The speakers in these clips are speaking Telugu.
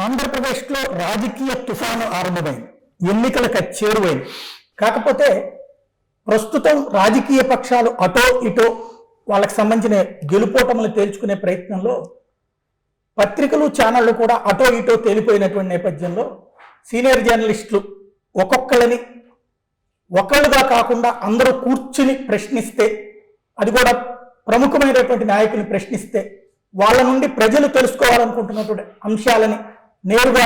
ఆంధ్రప్రదేశ్లో రాజకీయ తుఫాను ఆరంభమైంది. ఎన్నికలకు చేరువైంది. కాకపోతే ప్రస్తుతం రాజకీయ పక్షాలు అటో ఇటో వాళ్ళకి సంబంధించిన గెలుపోటములు తేల్చుకునే ప్రయత్నంలో పత్రికలు ఛానళ్లు కూడా అటో ఇటో తేలిపోయినటువంటి నేపథ్యంలో సీనియర్ జర్నలిస్టులు ఒక్కొక్కళ్ళని ఒకళ్ళుగా కాకుండా అందరూ కూర్చుని ప్రశ్నిస్తే, అది కూడా ప్రముఖమైనటువంటి నాయకుని ప్రశ్నిస్తే వాళ్ళ నుండి ప్రజలు తెలుసుకోవాలనుకుంటున్నటువంటి అంశాలని నేరుగా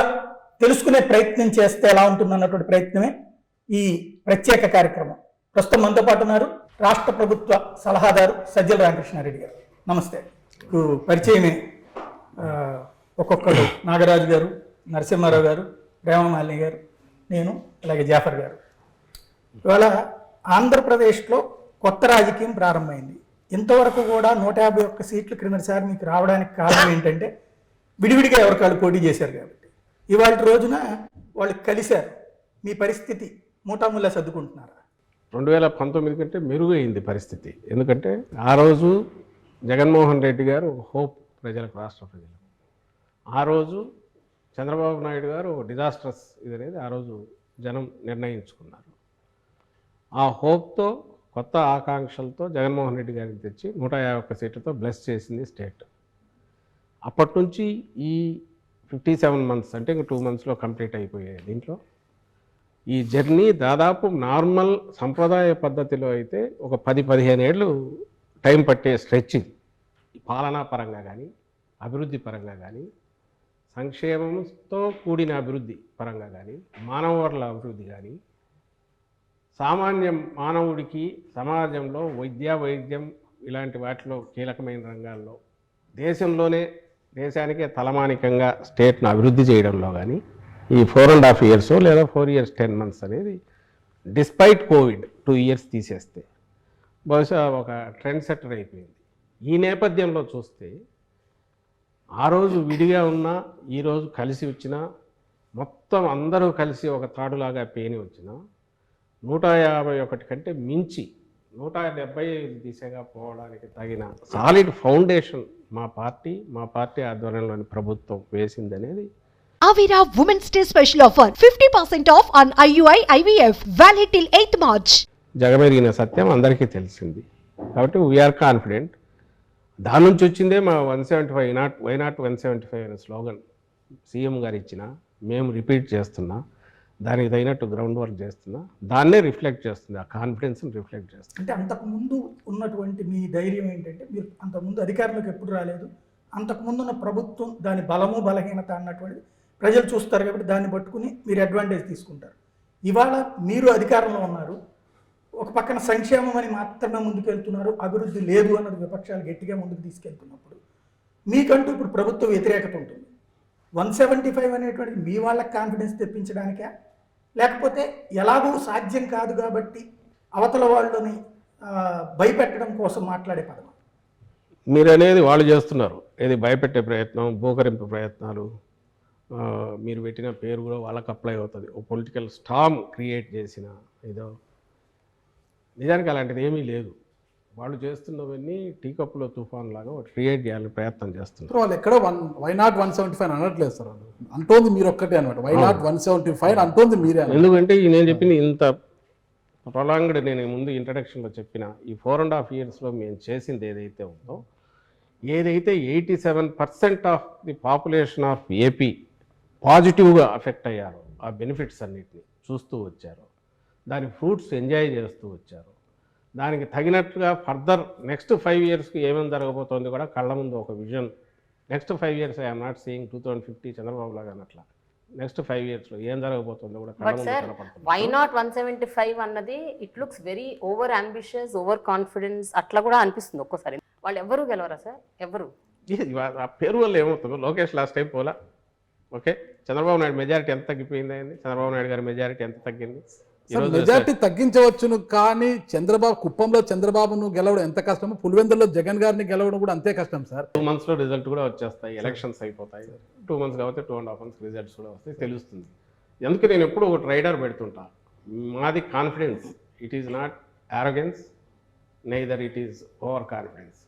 తెలుసుకునే ప్రయత్నం చేస్తే ఎలా ఉంటుందన్నటువంటి ప్రయత్నమే ఈ ప్రత్యేక కార్యక్రమం. ప్రస్తుతం మనతో పాటు ఉన్నారు రాష్ట్ర ప్రభుత్వ సలహాదారు సజ్జల రామకృష్ణారెడ్డి గారు. నమస్తే. పరిచయమే ఒక్కొక్కరు నాగరాజు గారు, నరసింహారావు గారు, రేవమాలిని గారు, నేను, అలాగే జాఫర్ గారు. ఇవాళ ఆంధ్రప్రదేశ్లో కొత్త రాజకీయం ప్రారంభమైంది. ఇంతవరకు కూడా 151 సీట్లు క్రిందసారి మీకు రావడానికి కారణం ఏంటంటే విడివిడిగా ఎవరికాళ్ళు పోటీ చేశారు కాబట్టి. ఇవాళ రోజున వాళ్ళు కలిశారు. మీ పరిస్థితి మూటాముల్లా సర్దుకుంటున్నారా? 2019 కంటే మెరుగైంది పరిస్థితి. ఎందుకంటే ఆ రోజు జగన్మోహన్ రెడ్డి గారు హోప్ ప్రజలకు, రాష్ట్ర ప్రజలకు. ఆ రోజు చంద్రబాబు నాయుడు గారు డిజాస్ట్రస్ ఇది అనేది ఆ రోజు జనం నిర్ణయించుకున్నారు. ఆ హోప్తో, కొత్త ఆకాంక్షలతో జగన్మోహన్ రెడ్డి గారిని తెచ్చి 151 సీట్లతో బ్లెస్ చేసింది స్టేట్. అప్పటి నుంచి ఈ 57 మంత్స్ అంటే ఇంక 2 మంత్స్లో కంప్లీట్ అయిపోయాయి. దీంట్లో ఈ జర్నీ దాదాపు నార్మల్ సంప్రదాయ పద్ధతిలో అయితే ఒక 10-15 ఏళ్ళు టైం పట్టే స్ట్రెచ్. పాలనా పరంగా కానీ, అభివృద్ధి పరంగా కానీ, సంక్షేమంతో కూడిన అభివృద్ధి పరంగా కానీ, మానవ వనరుల అభివృద్ధి కానీ, సామాన్య మానవుడికి సమాజంలో వైద్యం ఇలాంటి వాటిలో కీలకమైన రంగాల్లో దేశానికే తలమానికంగా స్టేట్ను అభివృద్ధి చేయడంలో కానీ ఈ 4.5 years లేదా 4 years 10 months అనేది డిస్పైట్ కోవిడ్ 2 years తీసేస్తే బహుశా ఒక ట్రెండ్ సెట్టర్ అయిపోయింది. ఈ నేపథ్యంలో చూస్తే ఆ రోజు విడిగా ఉన్నా, ఈరోజు కలిసి వచ్చినా, మొత్తం అందరూ కలిసి ఒక తాడులాగా పేని వచ్చినా 151 కంటే మించి 175 దిశగా పోవడానికి తగిన సాలిడ్ ఫౌండేషన్ మా పార్టీ ఆధ్వర్యంలోని ప్రభుత్వం వేసిందనేది. Avira Women's Day special offer 50% off on IUI IVF valid till 8th March. జగమెరిగిన సత్యం అందరికీ తెలిసింది కాబట్టి వీఆర్ కాన్ఫిడెంట్. దాని నుంచి వచ్చిందే మా 175 వై నాట్ 175 అనే స్లోగన్ సీఎం గారు ఇచ్చిన, మేము రిపీట్ చేస్తున్నా, దానికి తగినట్టు గ్రౌండ్ వర్క్ చేస్తున్నా, దాన్నే రిఫ్లెక్ట్ చేస్తుంది, ఆ కాన్ఫిడెన్స్ని రిఫ్లెక్ట్ చేస్తుంది. అంటే అంతకుముందు ఉన్నటువంటి మీ ధైర్యం ఏంటంటే మీరు అంతకుముందు అధికారంలోకి ఎప్పుడు రాలేదు, అంతకుముందు ఉన్న ప్రభుత్వం దాని బలము బలహీనత అన్నటువంటిది ప్రజలు చూస్తారు కాబట్టి దాన్ని పట్టుకుని మీరు అడ్వాంటేజ్ తీసుకుంటారు. ఇవాళ మీరు అధికారంలో ఉన్నారు, ఒక పక్కన సంక్షేమం అని మాత్రమే ముందుకెళ్తున్నారు, అభివృద్ధి లేదు అన్నది విపక్షాలు గట్టిగా ముందుకు తీసుకెళ్తున్నప్పుడు మీకంటూ ఇప్పుడు ప్రభుత్వ వ్యతిరేకత ఉంటుంది. 175 అనేటువంటిది మీ వాళ్ళకి కాన్ఫిడెన్స్ తెప్పించడానికా, లేకపోతే ఎలాగో సాధ్యం కాదు కాబట్టి అవతల వాళ్ళని భయపెట్టడం కోసం మాట్లాడే పదం? మీరు అనేది వాళ్ళు చేస్తున్నారు, ఏది భయపెట్టే ప్రయత్నం, బోకరింపు ప్రయత్నాలు. మీరు పెట్టిన పేరు కూడా వాళ్ళకి అప్లై అవుతుంది. ఓ పొలిటికల్ స్టామ్ క్రియేట్ చేసిన ఏదో. నిజానికి అలాంటిది ఏమీ లేదు. వాళ్ళు చేస్తున్నవన్నీ టీ కప్పులో తుఫాన్ లాగా ఒకటి క్రియేట్ చేయాలని ప్రయత్నం చేస్తున్నారు. వాళ్ళు ఎక్కడ వై నాట్ 175 అనట్లేదు సార్, వాళ్ళు అంటోంది మీరు ఒక్కటే అనమాట. వై నాట్ 175 అంటోంది మీరే. ఎందుకంటే నేను చెప్పింది ఇంత ప్రొలాంగ్డ్, నేను ముందు ఇంట్రడక్షన్లో చెప్పిన ఈ 4.5 yearsలో మేము చేసింది ఏదైతే ఉందో, ఏదైతే 87% of the population of AP పాజిటివ్గా అఫెక్ట్ అయ్యారో, ఆ బెనిఫిట్స్ అన్నిటిని చూస్తూ వచ్చారు, దాని ఫ్రూట్స్ ఎంజాయ్ చేస్తూ వచ్చారు, దానికి తగినట్టుగా ఫర్దర్ నెక్స్ట్ 5 yearsకి ఏమేమి జరగబోతోంది కూడా కళ్ళ ముందు ఒక vision. Next 5 years I'm not seeing 2050 Chandrababu లాగా అన్నట్లా. నెక్స్ట్ 5 yearsలో ఏం జరగబోతుందో కూడా కళ్ళ ముందు కనపడుతుంది. వై నాట్ 175 అన్నది it looks very over ambitious, over confidence అట్లా కూడా అనిపిస్తుంది ఒక్కోసారి. వాళ్ళు ఎవరు గెలవరా సార్? ఎవరు? ఆ పేరు వల్ల ఏమవుతుందో, లోకేష్ లాస్ట్ టైం పోలా, ఓకే, చంద్రబాబు నాయుడు మెజారిటీ ఎంత తగ్గిపోయింది అయింది, చంద్రబాబు నాయుడు గారి మెజారిటీ ఎంత తగ్గింది? మెజార్టీ తగ్గించవచ్చును, కానీ కుప్పంలో చంద్రబాబును గెలవడం ఎంత కష్టమో పులివెందుల్లో జగన్ గారిని గెలవడం కూడా అంతే కష్టం సార్. 2 monthsలో రిజల్ట్ కూడా వచ్చేస్తాయి, ఎలక్షన్స్ అయిపోతాయి. 2 months కాబట్టి 2.5 months రిజల్ట్స్ కూడా వస్తాయి, తెలుస్తుంది. ఎందుకు నేను ఎప్పుడు ఒక రైడర్ పెడుతుంటా, మాది confidence, it is not arrogance, neither it is over confidence.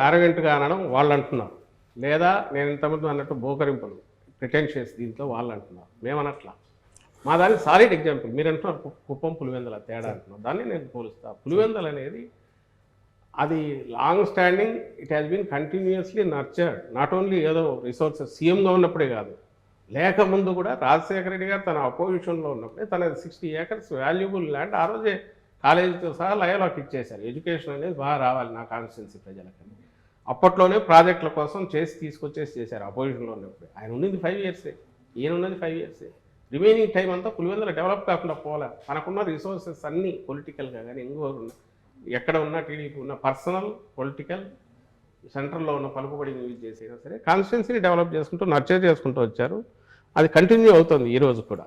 ఆరోగెంట్గా అనడం వాళ్ళు అంటున్నారు, లేదా నేను ఇంతకుముందు అన్నట్టు బోకరింపులు ప్రిటెన్షియస్ దీంట్లో వాళ్ళు అంటున్నారు, మేము అనట్లా. మా దానికి సాలిడ్ ఎగ్జాంపుల్ మీరు అంటున్నారు కుప్పం పులివెందుల తేడా అంటున్నారు, దాన్ని నేను పోలుస్తా. పులివెందులు అనేది అది long standing, it has been continuously nurtured. Not only ఏదో రిసోర్సెస్ సీఎంగా ఉన్నప్పుడే కాదు, లేకముందు కూడా రాజశేఖర రెడ్డి గారు తన అపోజిషన్లో ఉన్నప్పుడే తన 60 acres వాల్యుబుల్ ల్యాండ్ ఆ రోజే కాలేజీతో సహా లయలోకి ఇచ్చేశారు. ఎడ్యుకేషన్ అనేది బాగా రావాలి నా కాన్స్టిట్యున్సీ ప్రజలకని అప్పట్లోనే ప్రాజెక్టుల కోసం తీసుకొచ్చేసి చేశారు అపోజిషన్లో ఉన్నప్పుడు. ఆయన ఉన్నది 5 years, ఈయన ఉన్నది 5 years. రిమైనింగ్ టైం అంతా పులివెందుల డెవలప్ కాకుండా పోలే. మనకున్న రిసోర్సెస్ అన్నీ పొలిటికల్గా కానీ ఇంకోరు ఎక్కడ ఉన్న టీడీపీ ఉన్న పర్సనల్ పొలిటికల్ సెంట్రల్లో ఉన్న పలుకుబడిని యూజ్ చేసినా సరే కాన్స్టిట్యున్సీని డెవలప్ చేసుకుంటూ నర్చర్ చేసుకుంటూ వచ్చారు. అది కంటిన్యూ అవుతుంది ఈ రోజు కూడా.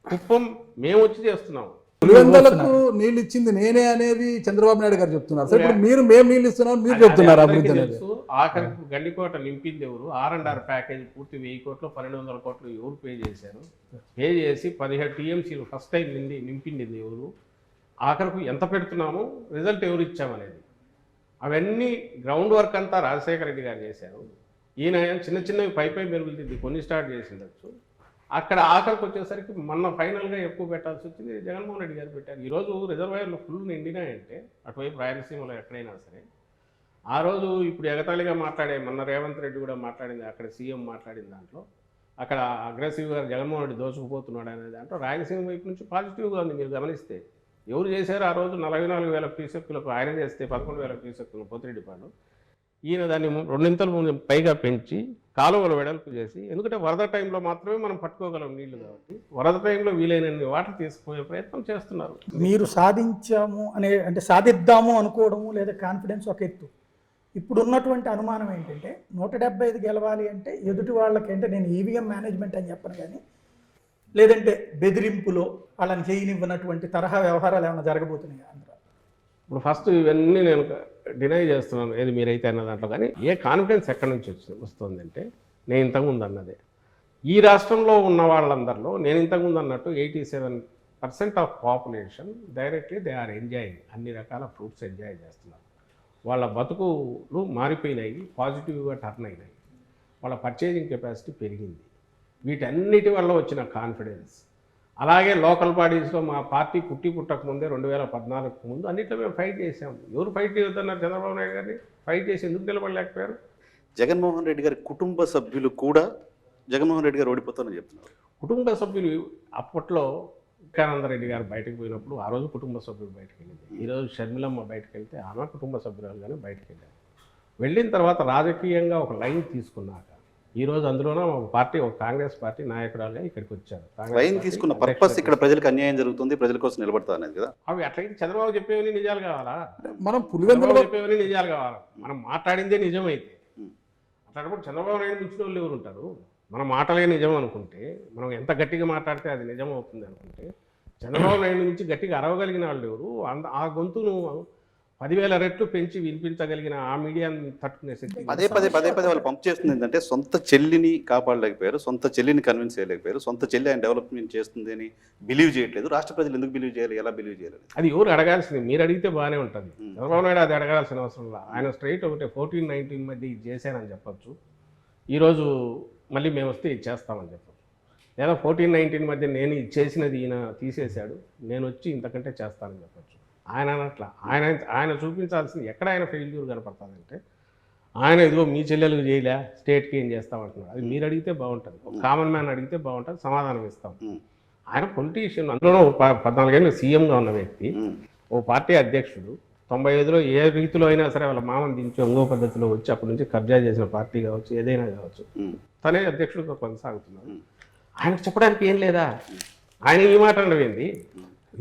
కుప్పం మేము వచ్చి చేస్తున్నాము. పులివెందులకు నీళ్ళు ఇచ్చింది నేనే అనేది చంద్రబాబు నాయుడు గారు చెప్తున్నారు. సరే ఇప్పుడు మేము నీళ్ళు ఇస్తున్నాం మీరు చెప్తున్నారు అభివృద్ధి అనేది. ఆఖరికి గండికోట నింపింది ఎవరు? R&R ప్యాకేజ్ పూర్తి 1000 కోట్లు 1200 కోట్లు ఎవరు పే చేశారు? పే చేసి 17 TMCలు ఫస్ట్ టైం నింపింది ఎవరు? ఆఖరికి ఎంత పెడుతున్నాము, రిజల్ట్ ఎవరు ఇచ్చామనేది, అవన్నీ గ్రౌండ్ వర్క్ అంతా రాజశేఖర రెడ్డి గారు చేశారు. ఈయన చిన్న చిన్నవి పై మెరుగులు దిద్ది కొన్ని స్టార్ట్ చేసిండొచ్చు. అక్కడ ఆఖరికి వచ్చేసరికి మొన్న ఫైనల్గా ఎక్కువ పెట్టాల్సి వచ్చింది జగన్మోహన్ రెడ్డి గారు పెట్టారు. ఈరోజు రిజర్వాయర్లు ఫుల్ నిండినాయంటే అటువైపు రాయలసీమలో ఎక్కడైనా సరే. ఆ రోజు ఇప్పుడు ఎగతాళిగా మాట్లాడే మొన్న రేవంత్ రెడ్డి కూడా మాట్లాడింది, అక్కడ సీఎం మాట్లాడిన దాంట్లో అక్కడ అగ్రెసివ్గా జగన్మోహన్ రెడ్డి దోచుకుపోతున్నాడు అనే దాంట్లో రాయలసీమ వైపు నుంచి పాజిటివ్గా ఉంది. మీరు గమనిస్తే ఎవరు చేశారు ఆ రోజు 44,000 క్యూసెక్కులకు, ఆయన చేస్తే 11,000 క్యూసెక్కులు పోతిరెడ్డిపాడు. ఈయన దాన్ని 2 పైగా పెంచి కాలువలు వెడల్పు చేసి, ఎందుకంటే వరద టైంలో మాత్రమే మనం పట్టుకోగలం నీళ్లు కాబట్టి వరద టైంలో వీలైనన్ని వాటర్ తీసుకుపోయే ప్రయత్నం చేస్తున్నారు. మీరు సాధించాము అంటే సాధిద్దాము అనుకోవడము లేదా కాన్ఫిడెన్స్ ఒక ఎత్తు. ఇప్పుడు ఉన్నటువంటి అనుమానం ఏంటంటే 175 గెలవాలి అంటే ఎదుటి వాళ్ళకి అంటే నేను ఈవీఎం మేనేజ్మెంట్ అని చెప్పను కానీ లేదంటే బెదిరింపులో వాళ్ళని చేయనివ్వనటువంటి తరహా వ్యవహారాలు ఏమైనా జరగబోతున్నాయి ఆంధ్ర? ఇప్పుడు ఫస్ట్ ఇవన్నీ నేను డినై చేస్తున్నాను ఏది మీరైతే అన్న దాంట్లో. కానీ ఏ కాన్ఫిడెన్స్ ఎక్కడి నుంచి వస్తుందంటే నేను ఇంతకుముందు అన్నదే, ఈ రాష్ట్రంలో ఉన్న వాళ్ళందరిలో నేను ఇంతకుముందు అన్నట్టు 87% of population directly they are enjoying, అన్ని రకాల ఫ్రూట్స్ ఎంజాయ్ చేస్తున్నారు. వాళ్ళ బతుకులు మారిపోయినాయి, పాజిటివ్గా టర్న్ అయినాయి, వాళ్ళ పర్చేజింగ్ కెపాసిటీ పెరిగింది. వీటన్నిటి వల్ల వచ్చిన కాన్ఫిడెన్స్. అలాగే లోకల్ బాడీస్లో మా పార్టీ పుట్టక ముందే 2014 ముందు అన్నింటిలో మేము ఫైట్ చేసాము. ఎవరు ఫైట్ చేయొద్దన్నారు? చంద్రబాబు నాయుడు గారిని ఫైట్ చేసి ఎందుకు నిలబడలేకపోయారు? జగన్మోహన్ రెడ్డి గారి కుటుంబ సభ్యులు కూడా జగన్మోహన్ రెడ్డి గారు ఓడిపోతారని చెప్తున్నారు. కుటుంబ సభ్యులు అప్పట్లో వివేకానందరెడ్డి గారు బయటకు పోయినప్పుడు ఆ రోజు కుటుంబ సభ్యులు బయటకు వెళ్ళింది. ఈరోజు షర్మిలమ్మ బయటకు వెళ్తే ఆమె కుటుంబ సభ్యురాలుగానే బయటకు వెళ్ళారు. వెళ్ళిన తర్వాత రాజకీయంగా ఒక లైన్ తీసుకున్నాక ఈరోజు అందులోనే ఒక పార్టీ, ఒక కాంగ్రెస్ పార్టీ నాయకురాలుగా ఇక్కడికి వచ్చారు. లైన్ తీసుకున్న పర్పస్ ఇక్కడ ప్రజలకు అన్యాయం జరుగుతుంది, ప్రజల కోసం నిలబడతా అనేది కదా. అవి అట్లయితే చంద్రబాబు చెప్పేవని నిజాలు కావాలా? మనం పులివెందులలో చెప్పేవని నిజాలు కావాలా? మనం మాట్లాడిందే నిజమైతే అట్లాంటప్పుడు చంద్రబాబు నాయుడు మించిన వాళ్ళు ఎవరు ఉంటారు? మన మాటలే నిజం అనుకుంటే, మనం ఎంత గట్టిగా మాట్లాడితే అది నిజం అవుతుంది అనుకుంటే, చంద్రబాబు నాయుడు నుంచి గట్టిగా అరవగలిగిన వాళ్ళు ఎవరు? ఆ గొంతును 10,000 రెట్లు పెంచి వినిపించగలిగిన ఆ మీడియాని తట్టుకునే శక్తి పదే వాళ్ళు పంప్ చేస్తుంది ఏంటంటే సొంత చెల్లిని కాపాడలేకపోయారు, సొంత చెల్లిని కన్విన్స్ చేయలేకపోయారు, సొంత చెల్లి ఆయన డెవలప్మెంట్ చేస్తుంది అని బిలీవ్ చేయట్లేదు. రాష్ట్ర ప్రజలు ఎందుకు బిలీవ్ చేయాలి, ఎలా బిలీవ్ చేయాలి? అది ఎవరు అడగాల్సింది? మీరు అడిగితే బాగానే ఉంటుంది. చంద్రబాబు నాయుడు అది అడగాల్సిన అవసరం లేదు. ఆయన స్ట్రైట్ ఒకటే 14-19 మధ్య ఇది చేశానని చెప్పచ్చు. ఈరోజు మళ్ళీ మేము వస్తే ఇది చేస్తామని చెప్పచ్చు. లేదా 14-19 మధ్య నేను ఇది చేసినది ఈయన తీసేశాడు, నేను వచ్చి ఇంతకంటే చేస్తానని చెప్పచ్చు. ఆయన అట్లా ఆయన చూపించాల్సింది ఎక్కడ ఆయన ఫెయిల్యూర్ కనపడుతుందంటే, ఆయన ఇదిగో మీ చెల్లెలకు చేయలే స్టేట్కి ఏం చేస్తామంటున్నాడు. అది మీరు అడిగితే బాగుంటుంది, ఒక కామన్ మ్యాన్ అడిగితే బాగుంటుంది, సమాధానం ఇస్తాం. ఆయన పొలిటీషియన్, అందులో 14 ఏళ్ళు సీఎంగా ఉన్న వ్యక్తి, ఓ పార్టీ అధ్యక్షుడు. 95లో ఏ రీతిలో అయినా సరే వాళ్ళ మామని దించి ఇంకో పద్ధతిలో వచ్చి అప్పటి నుంచి కబ్జా చేసిన పార్టీ కావచ్చు, ఏదైనా కావచ్చు, తనే అధ్యక్షుడిగా కొనసాగుతున్నారు. ఆయనకు చెప్పడానికి ఏం లేదా? ఆయన ఈ మాట అనవేంది?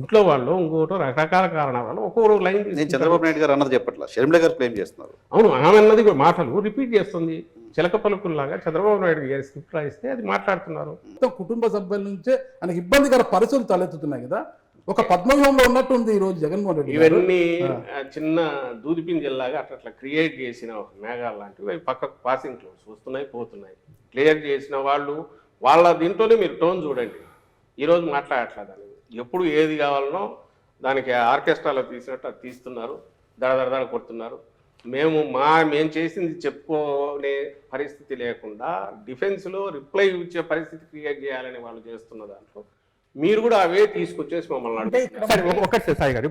ఇంట్లో వాళ్ళు ఇంకోటో రకరకాల కారణాల వల్ల ఒక్కొక్క లైన్. నేను చంద్రబాబు నాయుడు గారు అన్నది చెప్పట్లా, షర్మిల గారు క్లెయిమ్ చేస్తున్నారు. అవును, ఆమె అన్నది మాటలు రిపీట్ చేస్తుంది. చిలక పలుకుల్లాగా చంద్రబాబు నాయుడు గారి స్క్రిప్ట్ రాయిస్తే అది మాట్లాడుతున్నారు. కుటుంబ సభ్యుల నుంచే ఆయనకి ఇబ్బందికర పరిస్థితులు తలెత్తుతున్నాయి కదా. ఒక పద్మవ్యూహంలో ఉన్నట్టుంది ఈరోజు జగన్మోహన్ రెడ్డి. ఇవన్నీ చిన్న దూదిపింజల్లాగా అట్లా క్రియేట్ చేసిన మేఘాలు లాంటివి అవి పక్కకు పాసింగ్ క్లోజ్ వస్తున్నాయి పోతున్నాయి. క్లియర్ చేసిన వాళ్ళు వాళ్ళ దీంట్లోనే మీరు టోన్ చూడండి. ఈరోజు మాట్లాడట్లేదు. ఎప్పుడు ఏది కావాలనో దానికి ఆర్కెస్ట్రాలో తీసినట్టు అది తీస్తున్నారు, దడ కొడుతున్నారు. మేము చేసింది చెప్పుకునే పరిస్థితి లేకుండా డిఫెన్స్లో రిప్లై ఇచ్చే పరిస్థితి క్రియేట్ చేయాలని వాళ్ళు చేస్తున్న దాంట్లో మీరు కూడా అవే తీసుకొచ్చేసి మమ్మల్ని అడుగుతున్నారు. సార్ ఒకటి సార్ గారు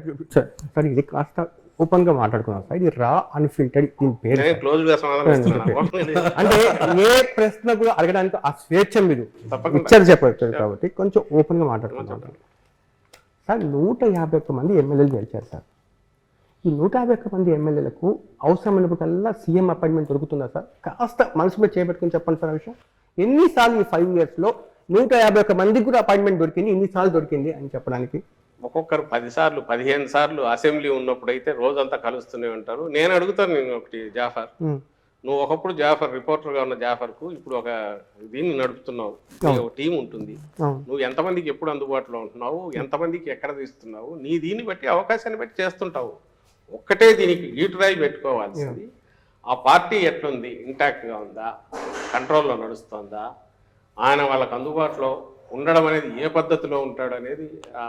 సార్ ఇది కాస్త ఓపెన్ గా మాట్లాడుకున్నాం సార్, ఇది రా అన్ఫిల్టర్డ్ దీని పేరు నేను క్లోజ్ గా సమాధానం ఇస్తున్నాను. అంటే ఏ ప్రశ్నకు అడగడానికి ఆ స్వేచ్ఛ మీరు తప్పకుండా. ఇచ్చారు చెప్పారు కాబట్టి కొంచెం ఓపెన్ గా మాట్లాడుకుంటాం సార్. 151 మంది ఎమ్మెల్యేలు గెలిచారు సార్. ఈ 151 మంది ఎమ్మెల్యేలకు అవసరమైనప్పుడల్లా సీఎం అపాయింట్మెంట్ దొరుకుతుందా సార్? కాస్త మనసులో చేపెట్టుకుని చెప్పండి సార్ ఆ విషయం. ఎన్నిసార్లు ఈ 5 years లో 151 మందికి కూడా అపాయింట్మెంట్ దొరికింది, ఎన్నిసార్లు దొరికింది అని చెప్పడానికి? ఒక్కొక్కరు 10 సార్లు 15 సార్లు అసెంబ్లీ ఉన్నప్పుడైతే రోజంతా కలుస్తూనే ఉంటారు. నేను అడుగుతాను, నేను ఒకటి జాఫర్, నువ్వు ఒకప్పుడు జాఫర్ రిపోర్టర్గా ఉన్న జాఫర్కు ఇప్పుడు ఒక దీన్ని నడుపుతున్నావు, ఒక టీం ఉంటుంది, నువ్వు ఎంతమందికి ఎప్పుడు అందుబాటులో ఉంటున్నావు, ఎంతమందికి ఎక్కడ తీస్తున్నావు, నీ దీన్ని బట్టి అవకాశాన్ని బట్టి చేస్తుంటావు. ఒక్కటే దీనికి లీటరాయి పెట్టుకోవాల్సింది ఆ పార్టీ ఎట్లుంది, ఇంటాక్ట్గా ఉందా, కంట్రోల్లో నడుస్తుందా, ఆయన వాళ్ళకు అందుబాటులో ఉండడం అనేది ఏ పద్ధతిలో ఉంటాడు అనేది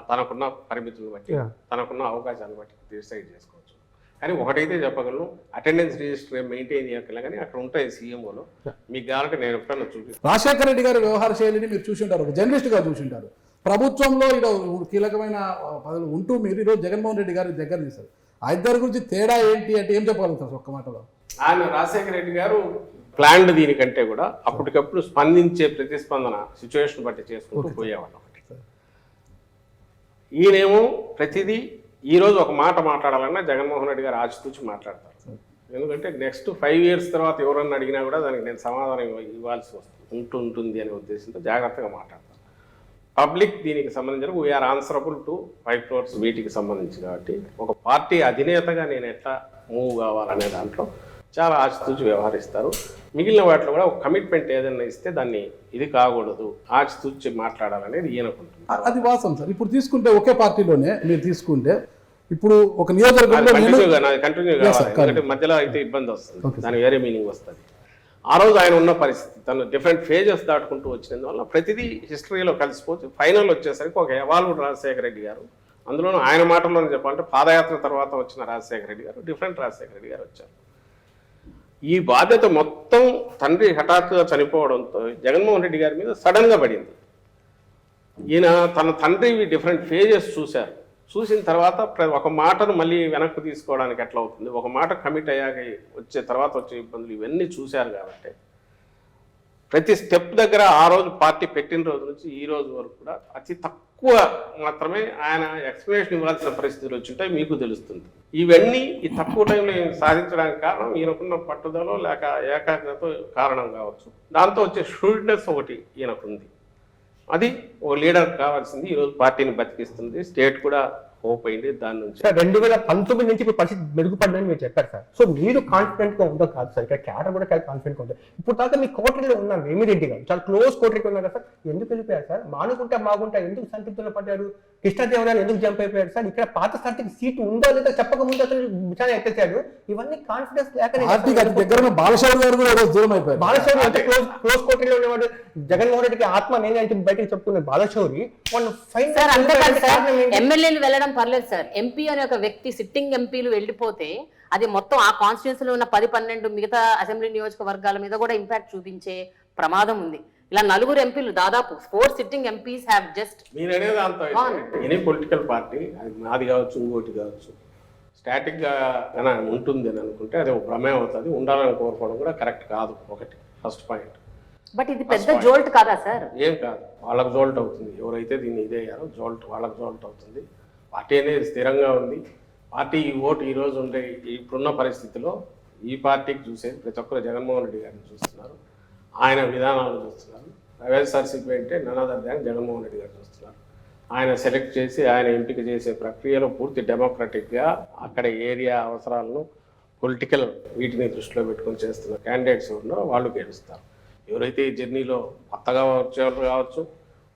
తనకున్న పరిమితులను బట్టి తనకున్న అవకాశాలను బట్టి డిసైడ్ చేసుకోవచ్చు. కానీ ఒకటైతే చెప్పగలను, అటెండెన్స్ రిజిస్టర్ మెయింటైన్ చేయగల కానీ అక్కడ ఉంటాయి సీఎంఓలో. మీకు కావాలంటే నేను ఎప్పుడన్నా చూపిస్తాను. రాజశేఖర రెడ్డి గారి వ్యవహార శైలిని మీరు చూసింటారు, ఒక జర్నలిస్ట్గా చూసింటారు. ప్రభుత్వంలో ఈరోజు కీలకమైన పదవులు ఉంటూ మీరు ఈరోజు జగన్మోహన్ రెడ్డి గారి దగ్గర తీశారు. ఆ ఇద్దరి గురించి తేడా ఏంటి అంటే ఏం చెప్పగలుగుతారు ఒక్క మాటలో? ఆయన రాజశేఖర రెడ్డి గారు ప్లాన్డ్ దీనికంటే కూడా అప్పటికప్పుడు స్పందించే ప్రతిస్పందన సిచ్యువేషన్ బట్టి చేసుకుంటూ పోయేవాళ్ళం. ఈయనేమో ప్రతిదీ ఈరోజు ఒక మాట మాట్లాడాలన్నా జగన్మోహన్ రెడ్డి గారు ఆచితూచి మాట్లాడతారు. ఎందుకంటే నెక్స్ట్ 5 years తర్వాత ఎవరన్నా అడిగినా కూడా దానికి నేను సమాధానం ఇవ్వాల్సి ఉంటుంది అనే ఉద్దేశంతో జాగ్రత్తగా మాట్లాడతాను. పబ్లిక్ దీనికి సంబంధించిన వీఆర్ ఆన్సరబుల్ టు 5 crores వీటికి సంబంధించి. కాబట్టి ఒక పార్టీ అధినేతగా నేను ఎట్లా మూవ్ కావాలనే దాంట్లో చాలా ఆచితూచి వ్యవహరిస్తారు. మిగిలిన వాటిలో కూడా ఒక కమిట్మెంట్ ఏదైనా ఇస్తే దాన్ని ఇది కాకూడదు, ఆచితూచి మాట్లాడాలనేది ఈయనకుంటుంది. అది వాస్తవం సార్. ఇప్పుడు తీసుకుంటే ఒకే పార్టీలోనే మీరు తీసుకుంటే ఇప్పుడు ఒక నియోజకవర్గంలో కంటిన్యూ కావాలి, ఎందుకంటే మధ్యలో అయితే ఇబ్బంది వస్తుంది, దాని వేరే మీనింగ్ వస్తుంది. ఆ రోజు ఆయన ఉన్న పరిస్థితి తను డిఫరెంట్ ఫేజెస్ దాటుకుంటూ వచ్చినందువల్ల ప్రతిదీ హిస్టరీలో కలిసిపోతే ఫైనల్ వచ్చేసరికి ఒక ఎవాల్వ్డ్ రాజశేఖర రెడ్డి గారు, అందులోనూ ఆయన మాటల్లోనే చెప్పాలంటే పాదయాత్ర తర్వాత వచ్చిన రాజశేఖర రెడ్డి గారు, డిఫరెంట్ రాజశేఖర రెడ్డి గారు వచ్చారు. ఈ బాధ్యత మొత్తం తండ్రి హఠాత్తుగా చనిపోవడంతో జగన్మోహన్ రెడ్డి గారి మీద సడన్గా పడింది. ఈయన తన తండ్రి డిఫరెంట్ ఫేజెస్ చూశారు. చూసిన తర్వాత ఒక మాటను మళ్ళీ వెనక్కి తీసుకోవడానికి ఎట్లా అవుతుంది, ఒక మాట కమిట్ అయ్యాక వచ్చే తర్వాత వచ్చే ఇబ్బందులు ఇవన్నీ చూశారు. కాబట్టి ప్రతి స్టెప్ దగ్గర ఆ రోజు పార్టీ పెట్టిన రోజు నుంచి ఈ రోజు వరకు కూడా అతి తక్కువ మాత్రమే ఆయన ఎక్స్ప్లెనేషన్ ఇవ్వాల్సిన పరిస్థితులు వచ్చింటాయి, మీకు తెలుస్తుంది. ఇవన్నీ ఈ తక్కువ టైంలో సాధించడానికి కారణం ఈయనకున్న పట్టుదల లేక ఏకాగ్రత కారణం కావచ్చు. దాంతో వచ్చే షూడ్నెస్ ఒకటి ఈయనకుంది. అది ఒక లీడర్ కావాల్సింది. ఈరోజు పార్టీని బతికిస్తుంది, స్టేట్ కూడా హోప్ అయింది దాని నుంచి. 2019 నుంచి ఇప్పుడు పరిస్థితి మెరుగుపడిందని మీరు చెప్పారు సార్. సో మీరు కాన్ఫిడెంట్ గా ఉందో కాదు సార్, ఇక్కడ క్యాడర్ కూడా చాలా కాన్ఫిడెంట్ గా ఉంటుంది. ఇప్పుడు దాకా మీ కోటరీలో ఉన్నారు వేమిరెడ్డి గారు, చాలా క్లోజ్ కోటరీకి ఉన్నారు సార్. ఎందుకు వెళ్ళిపోయారు సార్? మానుకుంటా మాగుంటా ఎందుకు సంతృప్తిలో పడ్డారు? కృష్ణదేవరాయలు ఎందుకు జంప్ అయిపోయారు సార్? ఇక్కడ పాత స్థాయికి సీటు ఉందో లేదా చెప్పకముందు అతను విచారణ ఎత్తేసాడు. ఇవన్నీ కాన్ఫిడెన్స్ లేక బాలశౌరి గారు కూడా దూరం అయిపోయారు. బాలశౌరి అంటే క్లోజ్ కోటరీలో ఉన్నవాడు జగన్మోహన్ రెడ్డికి ఆత్మ నేనే అంటే బయటకు చెప్పుకున్నారు బాలశౌరి. ఎమ్మెల్యేలు వెళ్ళడం పర్లేదు సార్, ఎంపీ అనే ఒక వ్యక్తి సిట్టింగ్ ఎంపీలు వెళ్ళిపోతే అది మొత్తం ఆ కాన్స్టిట్యూన్సీలో ఉన్న 10-12 మిగతా అసెంబ్లీ నియోజకవర్గాల మీద కూడా ఇంపాక్ట్ చూపించే ప్రమాదం ఉంది. ఇలా 4 ఎంపీలు దాదాపు 4 సిట్టింగ్ ఎంపీస్ హ్యావ్ జస్ట్ మీరనేది అంత ఎనీ పొలిటికల్ పార్టీ అది నాది కావచ్చు ఇంకోటి కావచ్చు స్టాటిక్గా ఉంటుంది అని అనుకుంటే అది ఒక ప్రమేయం అవుతుంది. ఉండాలని కోరుకోవడం కూడా కరెక్ట్ కాదు. ఒకటి ఫస్ట్ పాయింట్. బట్ ఇది పెద్ద జోల్ట్ కాదా సార్? ఏం కాదు, వాళ్ళకు జోల్ట్ అవుతుంది. ఎవరైతే దీన్ని ఇదే అయ్యారో జోల్ట్ వాళ్ళకు జోల్ట్ అవుతుంది. పార్టీ అనేది స్థిరంగా ఉంది. పార్టీ ఈ ఓటు ఈరోజు ఉండే ఇప్పుడున్న పరిస్థితిలో ఈ పార్టీకి చూసేది ప్రతి ఒక్కరు జగన్మోహన్ రెడ్డి గారిని చూస్తున్నారు, ఆయన విధానాలు చూస్తున్నారు. వైఎస్ఆర్సీపీ అంటే ననాదర్ దాన్ జగన్మోహన్ రెడ్డి గారు చూస్తున్నారు. ఆయన సెలెక్ట్ చేసి ఆయన ఎంపిక చేసే ప్రక్రియలో పూర్తి డెమోక్రటిక్గా అక్కడ ఏరియా అవసరాలను పొలిటికల్ వీటిని దృష్టిలో పెట్టుకొని చేస్తున్న క్యాండిడేట్స్ ఉన్నారో వాళ్ళు గెలుస్తారు. ఎవరైతే ఈ జర్నీలో కొత్తగా వచ్చేవాళ్ళు కావచ్చు,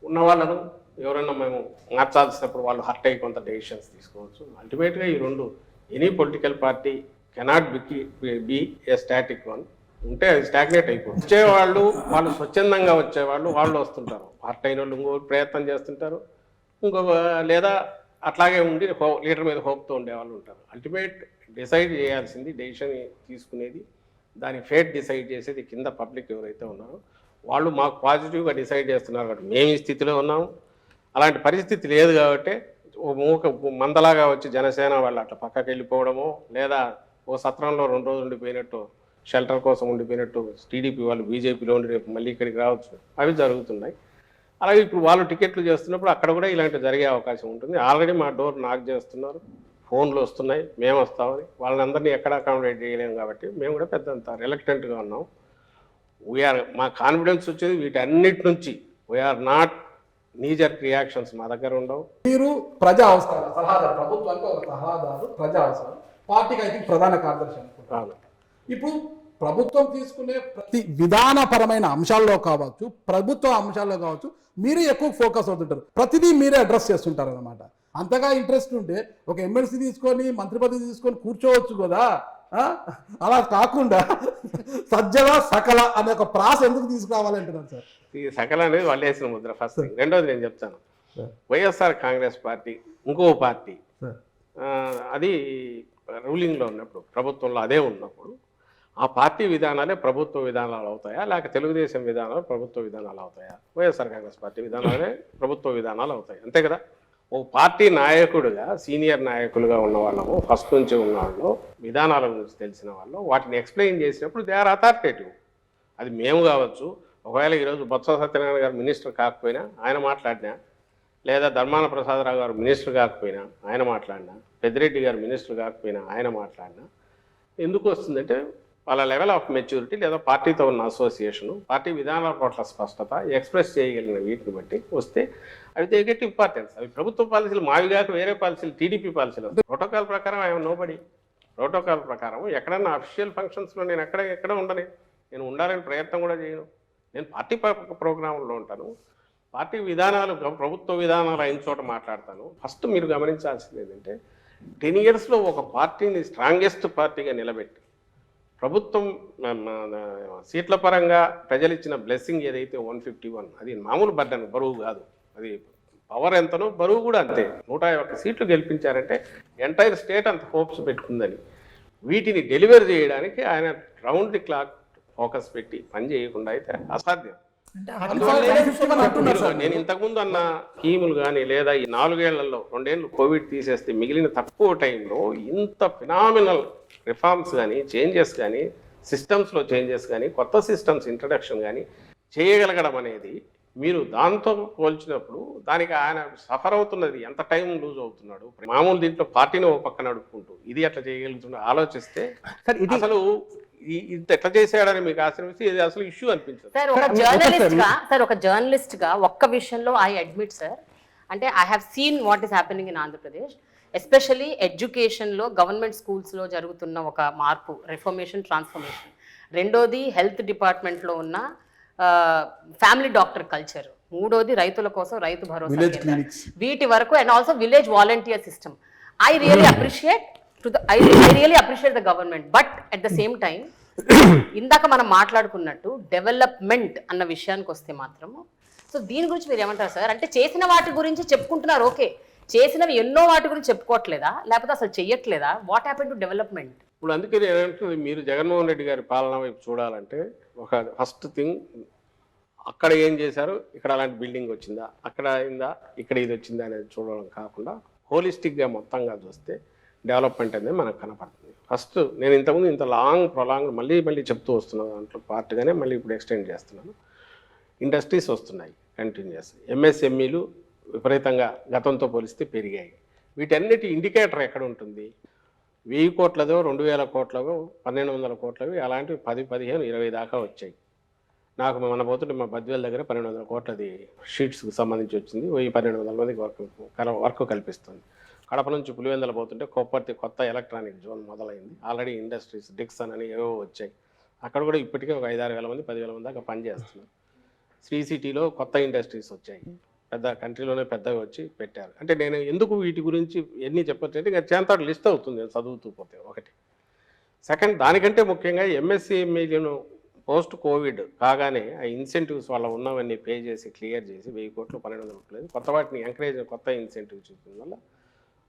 ఉన్న వాళ్ళను ఎవరైనా మేము మార్చాల్సినప్పుడు వాళ్ళు హర్ట్ అయ్యి కొంత డెసిషన్స్ తీసుకోవచ్చు. అల్టిమేట్గా ఈ రెండు any political party cannot be A static one. ఉంటే అది స్టాగ్నేట్ అయిపోతుంది. వచ్చేవాళ్ళు వాళ్ళు స్వచ్ఛందంగా వచ్చేవాళ్ళు వాళ్ళు వస్తుంటారు, హర్ట్ అయిన వాళ్ళు ఇంకో ప్రయత్నం చేస్తుంటారు, ఇంకొక లేదా అట్లాగే ఉండి లీడర్ మీద హోప్తో ఉండేవాళ్ళు ఉంటారు. అల్టిమేట్ డిసైడ్ చేయాల్సింది, డెసిషన్ తీసుకునేది, దాని ఫేట్ డిసైడ్ చేసేది కింద పబ్లిక్ ఎవరైతే ఉన్నారో వాళ్ళు మాకు పాజిటివ్గా డిసైడ్ చేస్తున్నారు కాబట్టి మేము ఈ స్థితిలో ఉన్నాము. అలాంటి పరిస్థితి లేదు కాబట్టి ఓ మూక మందలాగా వచ్చి జనసేన వాళ్ళు అట్లా పక్కకి వెళ్ళిపోవడమో, లేదా ఓ సత్రంలో 2 రోజులు ఉండిపోయినట్టు, షెల్టర్ కోసం ఉండిపోయినట్టు టీడీపీ వాళ్ళు బీజేపీలో ఉండి రేపు మళ్ళీ ఇక్కడికి రావచ్చు, అవి జరుగుతున్నాయి. అలాగే ఇప్పుడు వాళ్ళు టికెట్లు చేస్తున్నప్పుడు అక్కడ కూడా ఇలాంటివి జరిగే అవకాశం ఉంటుంది. ఆల్రెడీ మా డోర్ నాక్ చేస్తున్నారు, ఫోన్లు వస్తున్నాయి, మేము వస్తామని. వాళ్ళందరినీ ఎక్కడ అకామిడేట్ చేయలేము కాబట్టి మేము కూడా పెద్దంత రిలక్టెంట్గా ఉన్నాం. మా కాన్ఫిడెన్స్ వచ్చేది వీటన్నిటి నుంచి. వీఆర్ నాట్ నీజర్ రియాక్షన్స్ మా దగ్గర ఉండవు. మీరు ప్రజా అవసరాలు సలహాదారు, ప్రభుత్వానికి ఒక సలహాదారు, ప్రజా అవసరాలు, పార్టీకి అయితే ప్రధాన కార్యదర్శి అనుకుంటారు. ఇప్పుడు ప్రభుత్వం తీసుకునే ప్రతి విధానపరమైన అంశాల్లో కావచ్చు, ప్రభుత్వ అంశాల్లో కావచ్చు, మీరు ఎక్కువ ఫోకస్ అవుతుంటారు, ప్రతిదీ మీరే అడ్రస్ చేస్తుంటారు అనమాట. అంతగా ఇంట్రెస్ట్ ఉంటే ఒక ఎమ్మెల్సీ తీసుకొని, మంత్రి పదవి తీసుకొని కూర్చోవచ్చు కదా. అలా కాకుండా సజ్జల సకల అనే ఒక ప్రాస ఎందుకు తీసుకురావాలంటున్నాను సార్? ఈ సకల అనేది వాళ్ళు వేసిన ముద్ర ఫస్ట్ థింగ్. రెండోది నేను చెప్తాను, వైఎస్ఆర్ కాంగ్రెస్ పార్టీ ఇంకో పార్టీ, అది రూలింగ్లో ఉన్నప్పుడు, ప్రభుత్వంలో అదే ఉన్నప్పుడు ఆ పార్టీ విధానాలే ప్రభుత్వ విధానాలు అవుతాయా, లేక తెలుగుదేశం విధానాలు ప్రభుత్వ విధానాలు అవుతాయా? వైఎస్ఆర్ కాంగ్రెస్ పార్టీ విధానాలే ప్రభుత్వ విధానాలు అవుతాయి, అంతే కదా. ఒక పార్టీ నాయకుడిగా, సీనియర్ నాయకులుగా ఉన్న వాళ్ళము, ఫస్ట్ నుంచి ఉన్న వాళ్ళు, విధానాల గురించి తెలిసిన వాళ్ళు, వాటిని ఎక్స్ప్లెయిన్ చేసినప్పుడు దే ఆర్ అథారిటేటివ్. అది మేము కావచ్చు, ఒకవేళ ఈరోజు బొత్స సత్యనారాయణ గారు మినిస్టర్ కాకపోయినా ఆయన మాట్లాడినా, లేదా ధర్మాన ప్రసాదరావు గారు మినిస్టర్ కాకపోయినా ఆయన మాట్లాడినా, పెద్దిరెడ్డి గారు మినిస్టర్ కాకపోయినా ఆయన మాట్లాడినా, ఎందుకు వస్తుందంటే వాళ్ళ లెవెల్ ఆఫ్ మెచ్యూరిటీ, లేదా పార్టీతో ఉన్న అసోసియేషను, పార్టీ విధానాల పట్ల స్పష్టత, ఎక్స్ప్రెస్ చేయగలిగిన వీటిని బట్టి వస్తే అవి దే గెట్ ఇంపార్టెన్స్. అవి ప్రభుత్వ పాలసీలు, మావి కాక వేరే పాలసీలు, టీడీపీ పాలసీలు. ప్రోటోకాల్ ప్రకారం ఐఎమ్ నోబడి. ప్రోటోకాల్ ప్రకారం ఎక్కడన్నా అఫీషియల్ ఫంక్షన్స్లో నేను ఎక్కడ ఉండని, నేను ఉండాలని ప్రయత్నం కూడా చేయను. నేను పార్టీ ప్రోగ్రాంలో ఉంటాను, పార్టీ విధానాలు, ప్రభుత్వ విధానాలు అయిన చోట మాట్లాడతాను. ఫస్ట్ మీరు గమనించాల్సింది ఏంటంటే 10 yearsలో ఒక పార్టీని స్ట్రాంగెస్ట్ పార్టీగా నిలబెట్టి, ప్రభుత్వం సీట్ల పరంగా ప్రజలు ఇచ్చిన బ్లెస్సింగ్ ఏదైతే 151, అది మామూలు బర్డన్, బరువు కాదు. అది పవర్ ఎంతనో బరువు కూడా అంతే. 101 సీట్లు గెలిపించారంటే ఎంటైర్ స్టేట్ అంత హోప్స్ పెట్టుకుందని, వీటిని డెలివర్ చేయడానికి ఆయన రౌండ్ ది క్లాక్ ఫోకస్ పెట్టి పని చేయకుండా అయితే అసాధ్యం. నేను ఇంతకుముందు అన్న స్కీములు కానీ, లేదా ఈ 4 ఏళ్లలో 2 ఏళ్ళు కోవిడ్ తీసేస్తే మిగిలిన తక్కువ టైంలో ఇంత ఫినామినల్ రిఫార్మ్స్ కానీ, చేంజెస్ కానీ, సిస్టమ్స్లో చేంజెస్ కానీ, కొత్త సిస్టమ్స్ ఇంట్రడక్షన్ కానీ చేయగలగడం అనేది, మీరు దాంతో పోల్చినప్పుడు దానికి ఆయన సఫర్ అవుతున్నది, ఎంత టైం లూజ్ అవుతున్నాడు. మామూలు దీంట్లో పార్టీని ఒక పక్క నడుపుకుంటూ ఇది ఎట్లా చేయగలుగుతున్నాడు ఆలోచిస్తే అసలు ఇంత ఎట్లా చేసాడని మీకు ఆశ్రమిస్తే ఇది అసలు ఇష్యూ అనిపించదు. సార్ ఒక జర్నలిస్ట్ గా ఒక్క విషయంలో ఐ అడ్మిట్ సార్, అంటే I have seen what is happening in Andhra Pradesh, especially ఎడ్యుకేషన్లో, గవర్నమెంట్ స్కూల్స్లో జరుగుతున్న ఒక మార్పు, రిఫర్మేషన్, ట్రాన్స్ఫర్మేషన్. రెండోది హెల్త్ డిపార్ట్మెంట్లో ఉన్న ఫ్యామిలీ డాక్టర్ కల్చర్. మూడోది రైతుల కోసం రైతు భరోసా, వీటి వరకు, and also village volunteer system. I really appreciate the government, but at the same time ఇందాక మనం మాట్లాడుకున్నట్టు డెవలప్మెంట్ అన్న విషయానికి వస్తే మాత్రము, సో దీని గురించి మీరు ఏమంటారు సార్? అంటే చేసిన వాటి గురించి చెప్పుకుంటున్నారు, ఓకే, చేసినవి ఎన్నో వాటి గురించి చెప్పుకోవట్లేదా, లేకపోతే అసలు చెయ్యట్లేదా? What happen to development? ఇప్పుడు అందుకే నేనంటున్నది, మీరు జగన్మోహన్ రెడ్డి గారి పాలన వైపు చూడాలంటే ఒక ఫస్ట్ థింగ్, అక్కడ ఏం చేశారు, ఇక్కడ అలాంటి బిల్డింగ్ వచ్చిందా, అక్కడ అయిందా, ఇక్కడ ఇది వచ్చిందా అనేది చూడడం కాకుండా హోలిస్టిక్గా మొత్తంగా చూస్తే డెవలప్మెంట్ అనేది మనకు కనపడుతుంది. ఫస్ట్ నేను ఇంతకుముందు ఇంత ప్రొలాంగ్ మళ్ళీ చెప్తూ వస్తున్నాను, దాంట్లో పార్ట్గానే మళ్ళీ ఇప్పుడు ఎక్స్టెండ్ చేస్తున్నాను. ఇండస్ట్రీస్ వస్తున్నాయి కంటిన్యూస్, ఎంఎస్ఎంఈలు విపరీతంగా గతంతో పోలిస్తే పెరిగాయి. వీటన్నిటి ఇండికేటర్ ఎక్కడ ఉంటుంది? 1000 కోట్లదో, 2000 కోట్లదో, 1200 కోట్లవి, అలాంటివి 10, 15, 20 దాకా వచ్చాయి. నాకు మన పోతుంటే మా బద్వేల్ దగ్గర 1200 కోట్లది షీట్స్కి సంబంధించి వచ్చింది. 1200 మందికి వర్క్ కల్పిస్తుంది. కడప నుంచి పులివెందుల పోతుంటే కొప్పర్తి కొత్త ఎలక్ట్రానిక్ జోన్ మొదలైంది. ఆల్రెడీ ఇండస్ట్రీస్, డిక్సన్ అని ఏవో వచ్చాయి. అక్కడ కూడా ఇప్పటికే ఒక 5-6 వేల మంది, 10,000 మంది దాకా పనిచేస్తున్నారు. శ్రీ సిటీలో కొత్త ఇండస్ట్రీస్ వచ్చాయి, పెద్ద కంట్రీలోనే పెద్దవి వచ్చి పెట్టారు. అంటే నేను ఎందుకు వీటి గురించి ఎన్ని చెప్పొచ్చంటే ఇంకా చేంతాడు లిస్ట్ అవుతుంది చదువుతూ పోతే. ఒకటి. సెకండ్, దానికంటే ముఖ్యంగా ఎంఎస్ఎంఈలను పోస్ట్ కోవిడ్ కాగానే ఆ ఇన్సెంటివ్స్ వాళ్ళ ఉన్నవన్నీ పే చేసి క్లియర్ చేసి 1000 కోట్లు, 1200 కోట్లు కొత్త వాటిని ఎంకరేజ్, కొత్త ఇన్సెంటివ్స్ చూపడం వల్ల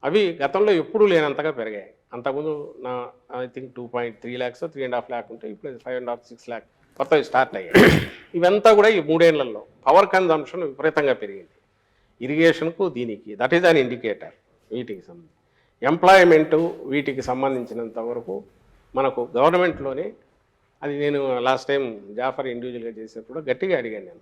అవి గతంలో ఎప్పుడూ లేనంతగా పెరిగాయి. అంతకుముందు నా ఐ థింక్ 2.3 lakhs 3.5 lakh ఉంటే ఇప్పుడు 5.5 6 lakh కొత్తవి స్టార్ట్ అయ్యాయి. ఇవంతా కూడా ఈ 3 ఏళ్లలో పవర్ కన్జంప్షన్ విపరీతంగా పెరిగింది. ఇరిగేషన్కు దీనికి దట్ ఈజ్ అన్ ఇండికేటర్. వీటికి సంబంధించి ఎంప్లాయ్మెంటు వీటికి సంబంధించినంత వరకు మనకు గవర్నమెంట్లోనే అది నేను లాస్ట్ టైం జాఫర్ ఇండివిజువల్గా చేసినప్పుడు గట్టిగా అడిగాను. నేను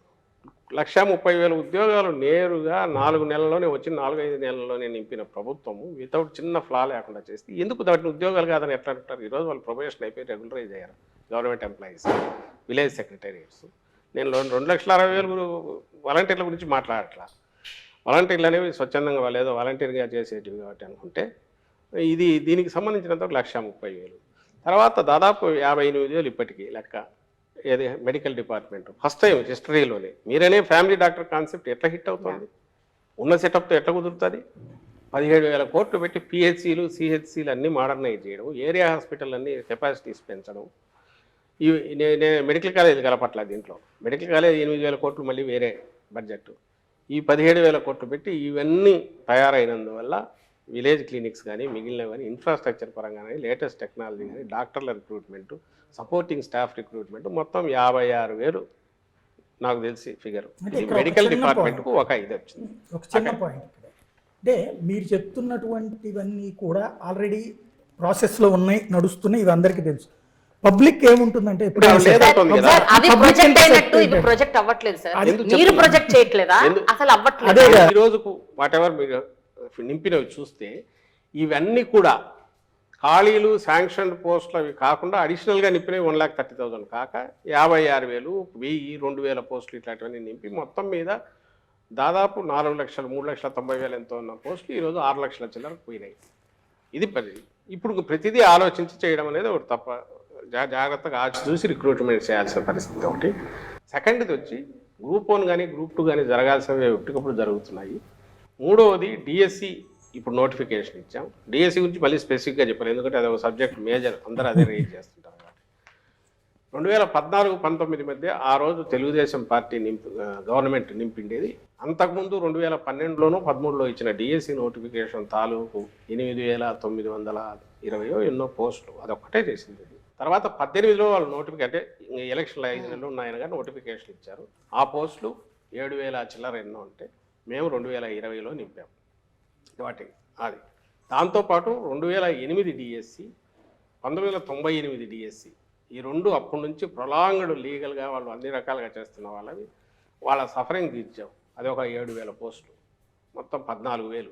1,30,000 ఉద్యోగాలు నేరుగా 4 నెలల్లోనే వచ్చి 4-5 నెలల్లోనే నింపిన ప్రభుత్వము వితౌట్ చిన్న ఫ్లా లేకుండా చేస్తే ఎందుకు దాటిని ఉద్యోగాలు కాదని ఎట్లా అంటారు? ఈరోజు వాళ్ళు ప్రొబేషన్ అయిపోయి రెగ్యులరైజ్ అయ్యారు గవర్నమెంట్ ఎంప్లాయీస్, విలేజ్ సెక్రటేరియట్స్. నేను 2,60,000 వాలంటీర్ల గురించి మాట్లాడట్లా. వాలంటీర్లు అనేవి స్వచ్ఛందంగా వాళ్ళు ఏదో వాలంటీర్గా చేసేటివి కాబట్టి అనుకుంటే దీనికి సంబంధించినంత 1,30,000. తర్వాత దాదాపు 58,000 ఇప్పటికీ లెక్క. ఏది మెడికల్ డిపార్ట్మెంట్ ఫస్ట్ టైం హిస్టరీలోనే మీరనే ఫ్యామిలీ డాక్టర్ కాన్సెప్ట్ ఎట్లా హిట్ అవుతుంది? ఉన్న సెటప్తో ఎట్లా కుదురుతుంది? 17,000 కోట్లు పెట్టి పిహెచ్సిలు సిహెచ్సిలు అన్నీ మోడర్నైజ్ చేయడం, ఏరియా హాస్పిటల్ అన్నీ కెపాసిటీస్ పెంచడం. నేను మెడికల్ కాలేజ్ కలపట్ల దీంట్లో. మెడికల్ కాలేజ్ 8,000 కోట్లు మళ్ళీ వేరే బడ్జెట్. ఈ 17,000 కోట్లు పెట్టి ఇవన్నీ తయారైనందువల్ల విలేజ్ క్లినిక్స్ కానీ మిగిలినవి కానీ ఇన్ఫ్రాస్ట్రక్చర్ పరంగా కానీ లేటెస్ట్ టెక్నాలజీ కానీ డాక్టర్ల రిక్రూట్మెంట్, సపోర్టింగ్ స్టాఫ్ రిక్రూట్మెంట్ మొత్తం 56,000 నాకు తెలిసి ఫిగర్. మెడికల్ డిపార్ట్మెంట్కు ఒక ఇది వచ్చింది. ఒక చిన్న పాయింట్ ఇక్కడ అంటే మీరు చెప్తున్నటువంటివన్నీ కూడా ఆల్రెడీ ప్రాసెస్లో ఉన్నాయి, నడుస్తున్నాయి, ఇవి అందరికీ తెలుసు. పబ్లిక్ ఏముంటుందంటే సార్ అది ప్రొజెక్ట్ అయినట్టు ఇది ప్రొజెక్ట్ అవ్వట్లేదు సార్. మీరు ప్రొజెక్ట్ చేయట్లేదా? అసలు అవ్వట్లేదు. ఈ రోజుకు వాట్ ఎవర్ మీరు నింపినవి చూస్తే ఇవన్నీ కూడా ఖాళీలు శాంక్షన్ పోస్టులు అవి కాకుండా అడిషనల్గా నింపినవి 1,30,000 కాక 56,000, 1,000, 2,000 పోస్టులు ఇట్లాంటివన్నీ నింపి మొత్తం మీద దాదాపు 4 లక్షలు 3,90,000 ఎంతో ఉన్న పోస్టులు ఈరోజు 6 లక్షల చిల్లరకు పోయినాయి. ఇది ఇప్పుడు ప్రతిదీ ఆలోచించి చేయడం అనేది ఒకటి తప్ప జాగ్రత్తగా చూసి రిక్రూట్మెంట్ చేయాల్సిన పరిస్థితి ఒకటి. సెకండ్ది వచ్చి గ్రూప్ 1 కానీ గ్రూప్ 2 కానీ జరగాల్సినవి ఎప్పటికప్పుడు జరుగుతున్నాయి. మూడవది డిఎస్సి ఇప్పుడు నోటిఫికేషన్ ఇచ్చాం. డిఎస్సి గురించి మళ్ళీ స్పెసిఫిక్గా చెప్పారు, ఎందుకంటే అది ఒక సబ్జెక్ట్ మేజర్, అందరూ అదే రేజ్ చేస్తుంటారు కాబట్టి. 2014-19 మధ్య ఆ రోజు తెలుగుదేశం పార్టీ గవర్నమెంట్ నింపిండేది. అంతకుముందు 2012లోనూ 13లో ఇచ్చిన డిఎస్సి నోటిఫికేషన్ తాలూకు 8,920 ఎన్నో పోస్టులు అదొక్కటే చేసింది. తర్వాత 18లో వాళ్ళు నోటిఫికేషన్ అంటే ఎలక్షన్లు 5 నెలలు ఉన్నాయని కానీ నోటిఫికేషన్ ఇచ్చారు. ఆ పోస్టులు 7,000 చిల్లర ఎన్నో ఉంటే మేము 2020లో నింపాము వాటికి. అది దాంతోపాటు 2008 డిఎస్సి, 1998 డిఎస్సి, ఈ రెండు అప్పటి నుంచి ప్రొలాంగ్డ్ లీగల్గా వాళ్ళు అన్ని రకాలుగా చేస్తున్న వాళ్ళ సఫరింగ్ తీర్చాం. అది ఒక 7,000 పోస్టులు, మొత్తం 14,000.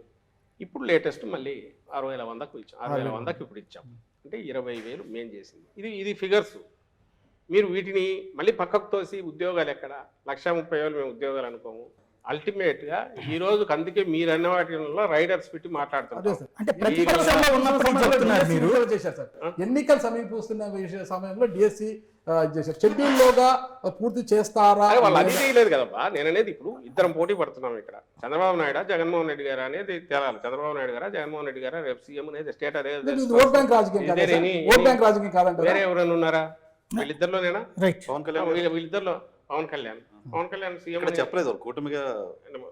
ఇప్పుడు లేటెస్ట్ మళ్ళీ 6,100కు ఇచ్చాం, 6,100కి ఇప్పుడు ఇచ్చాం. అంటే 20,000 మేము చేసింది. ఇది ఫిగర్స్. మీరు వీటిని మళ్ళీ పక్కకు తోసి ఉద్యోగాలు ఎక్కడ 1,30,000 మేము ఉద్యోగాలు అనుకోము. అల్టిమేట్గా ఈ రోజు అందుకే మీరు అన్న వాటిలో రైడర్స్ పెట్టి మాట్లాడుతున్నారు. అంటే ప్రతిపక్షంలో ఉన్నప్పుడు చెప్తున్నారు మీరు చేశారు సార్. ఎన్నికలు సమీపిస్తున్న సమయంలో డిఎస్సి చేశారు. షెడ్యూల్లోగా పూర్తి చేస్తారా? వాళ్ళు అది చేయలేదు కదబ్బా. నేను అనేది ఇప్పుడు ఇద్దరం పోటీ పడుతున్నాం ఇక్కడ. చంద్రబాబు నాయుడు జగన్మోహన్ రెడ్డి గారు అనేది తేలాలి. చంద్రబాబు నాయుడు గారా జగన్మోహన్ రెడ్డి గారా రేపు సీఎం అనేది స్టేట్ అదే. ఓట్ బ్యాంక్ రాజకీయం కాదంటే వేరే ఎవరైనా ఉన్నారా? వీళ్ళిద్దరిలోనేనా? వీళ్ళిద్దరిలో పవన్ కళ్యాణ్ సీఎం చెప్పలేదు కూటమిగా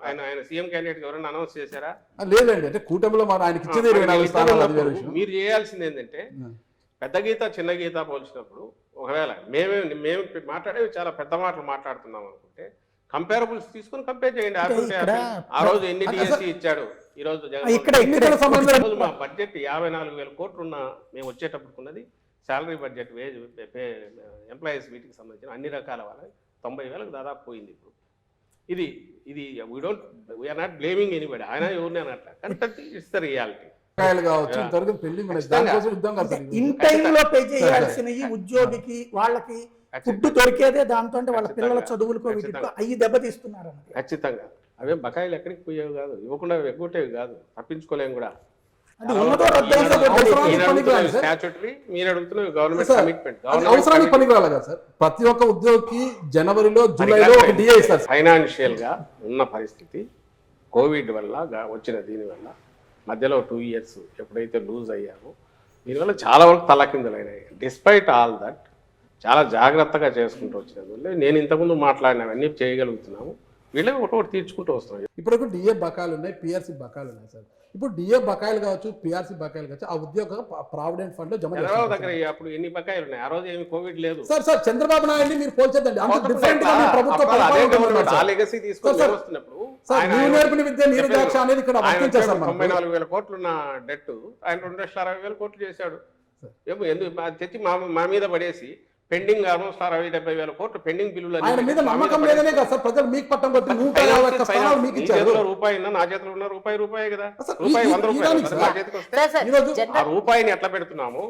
ఆయన సీఎం క్యాండిడేట్ ఎవరైనా అనౌన్స్ చేశారా? లేదండి. అంటే కూటమిలో ఆయనకి ఇచ్చేది 24 స్థానాలు. మీరు చేయాల్సింది ఏంటంటే పెద్ద గీత చిన్న గీత పోల్చినప్పుడు ఒకవేళ మేము మాట్లాడేవి చాలా పెద్ద మాటలు మాట్లాడుతున్నాం అనుకుంటే కంపేరబుల్స్ తీసుకుని కంపేర్ చేయండి. ఆ రోజు ఎన్ని డిఎస్సి ఇచ్చాడు, ఈ రోజు మా బడ్జెట్ 54,000 కోట్లు ఉన్న మేము వచ్చేటప్పుడున్నది శాలరీ బడ్జెట్, వేజ్, ఎంప్లాయీస్ వీటికి సంబంధించిన అన్ని రకాల వాళ్ళకి 90,000కు దాదాపు పోయింది. ఇప్పుడు ఇది వీఆర్ నాట్ బ్లేమింగ్ ఎనీబడి. ఆయన ఎవరిని అనట్లా, కానీ ఇట్స్ ద రియాలిటీ. ఇన్ టైంలో పే చేయాల్సిన ఈ ఉద్యోగికి వాళ్ళకి ఫుడ్ దొరికేదే దాంతో వాళ్ళ పిల్లల చదువులకు అయ్యి దెబ్బతీస్తున్నారు. ఖచ్చితంగా అవే బకాయిలు ఎక్కడికి పోయేవి కాదు, ఇవ్వకుండా ఎగ్గొట్టేవి కాదు, తప్పించుకోలేము కూడా. అవసరానికి పనికిరాలి కదా సార్. ప్రతి ఒక్క ఉద్యోగికి జనవరిలో జూలైలో డిఏ ఇస్తారు. ఫైనాన్షియల్ గా ఉన్న పరిస్థితి కోవిడ్ వల్ల వచ్చిన దీనివల్ల మధ్యలో 2 years ఎప్పుడైతే లూజ్ అయ్యామో దీనివల్ల చాలా వరకు తలకిందులైనాయి. డిస్పైట్ ఆల్ దట్ చాలా జాగ్రత్తగా చేసుకుంటూ వచ్చినందువల్ల నేను ఇంతకుముందు మాట్లాడినవన్నీ చేయగలుగుతున్నాము. వీళ్ళే ఒకటి తీర్చుకుంటూ వస్తున్నాం. ఇప్పుడు డిఏ బకాయిలు ఉన్నాయి, పిఆర్సీ బకాయిలు ఉన్నాయి సార్. ఇప్పుడు డిఏ బకాయిలు కావచ్చు, పిఆర్సీ బకాయిలు కావచ్చు, ఆ ఉద్యోగ ప్రావిడెంట్ ఫండ్ లో జమ చంద్రబాబు చేస్తారు దగ్గర అప్పుడు ఎన్ని బకాయిలు ఉన్నాయి? ఆ రోజు ఏమి కోవిడ్ లేదు. సార్ చంద్రబాబు నాయుడిని మీరు పోల్చొద్దండి, అంత డిఫరెంట్ గా మీ ప్రభుత్వ అప్పుడు అదే పరిపాలన గవర్నమెంట్ ఉంది ఆ సార్. లెగసీ తీసుకొని సార్, వస్తున్నప్పుడు సార్ ఆయన- నీవు నేర్పిన విద్య నీరు ద్రాక్ష అనేది ఇక్కడ ఆయన వర్తించేస్తారు మనకు. 94,000 కోట్లు ఉన్న డెట్ ఆయన 2,60,000 కోట్లు చేశాడు. ఏమో ఎందుకు అది తెచ్చి మా మీద పడేసి పెండింగ్ ఆల్మోస్ట్ 60,000-70,000 కోట్లు పెండింగ్ బిల్లులు ఆయన మీద నమ్మకం లేదనే కదా సార్ ప్రజలు మీకు పట్టం కొట్టి 150 స్థానాలు మీకు ఇచ్చారు. చేతిలో రూపాయి ఉన్నా నా చేతిలో ఉన్న రూపాయి కదా, అసలు రూపాయి ఈ- 100 ఈ రూపాయలు దానికి మరి సార్. నా చేతికి వస్తే సార్ ఈరోజు ఆ జనరల్ రూపాయిని ఎట్లా పెడుతున్నాము?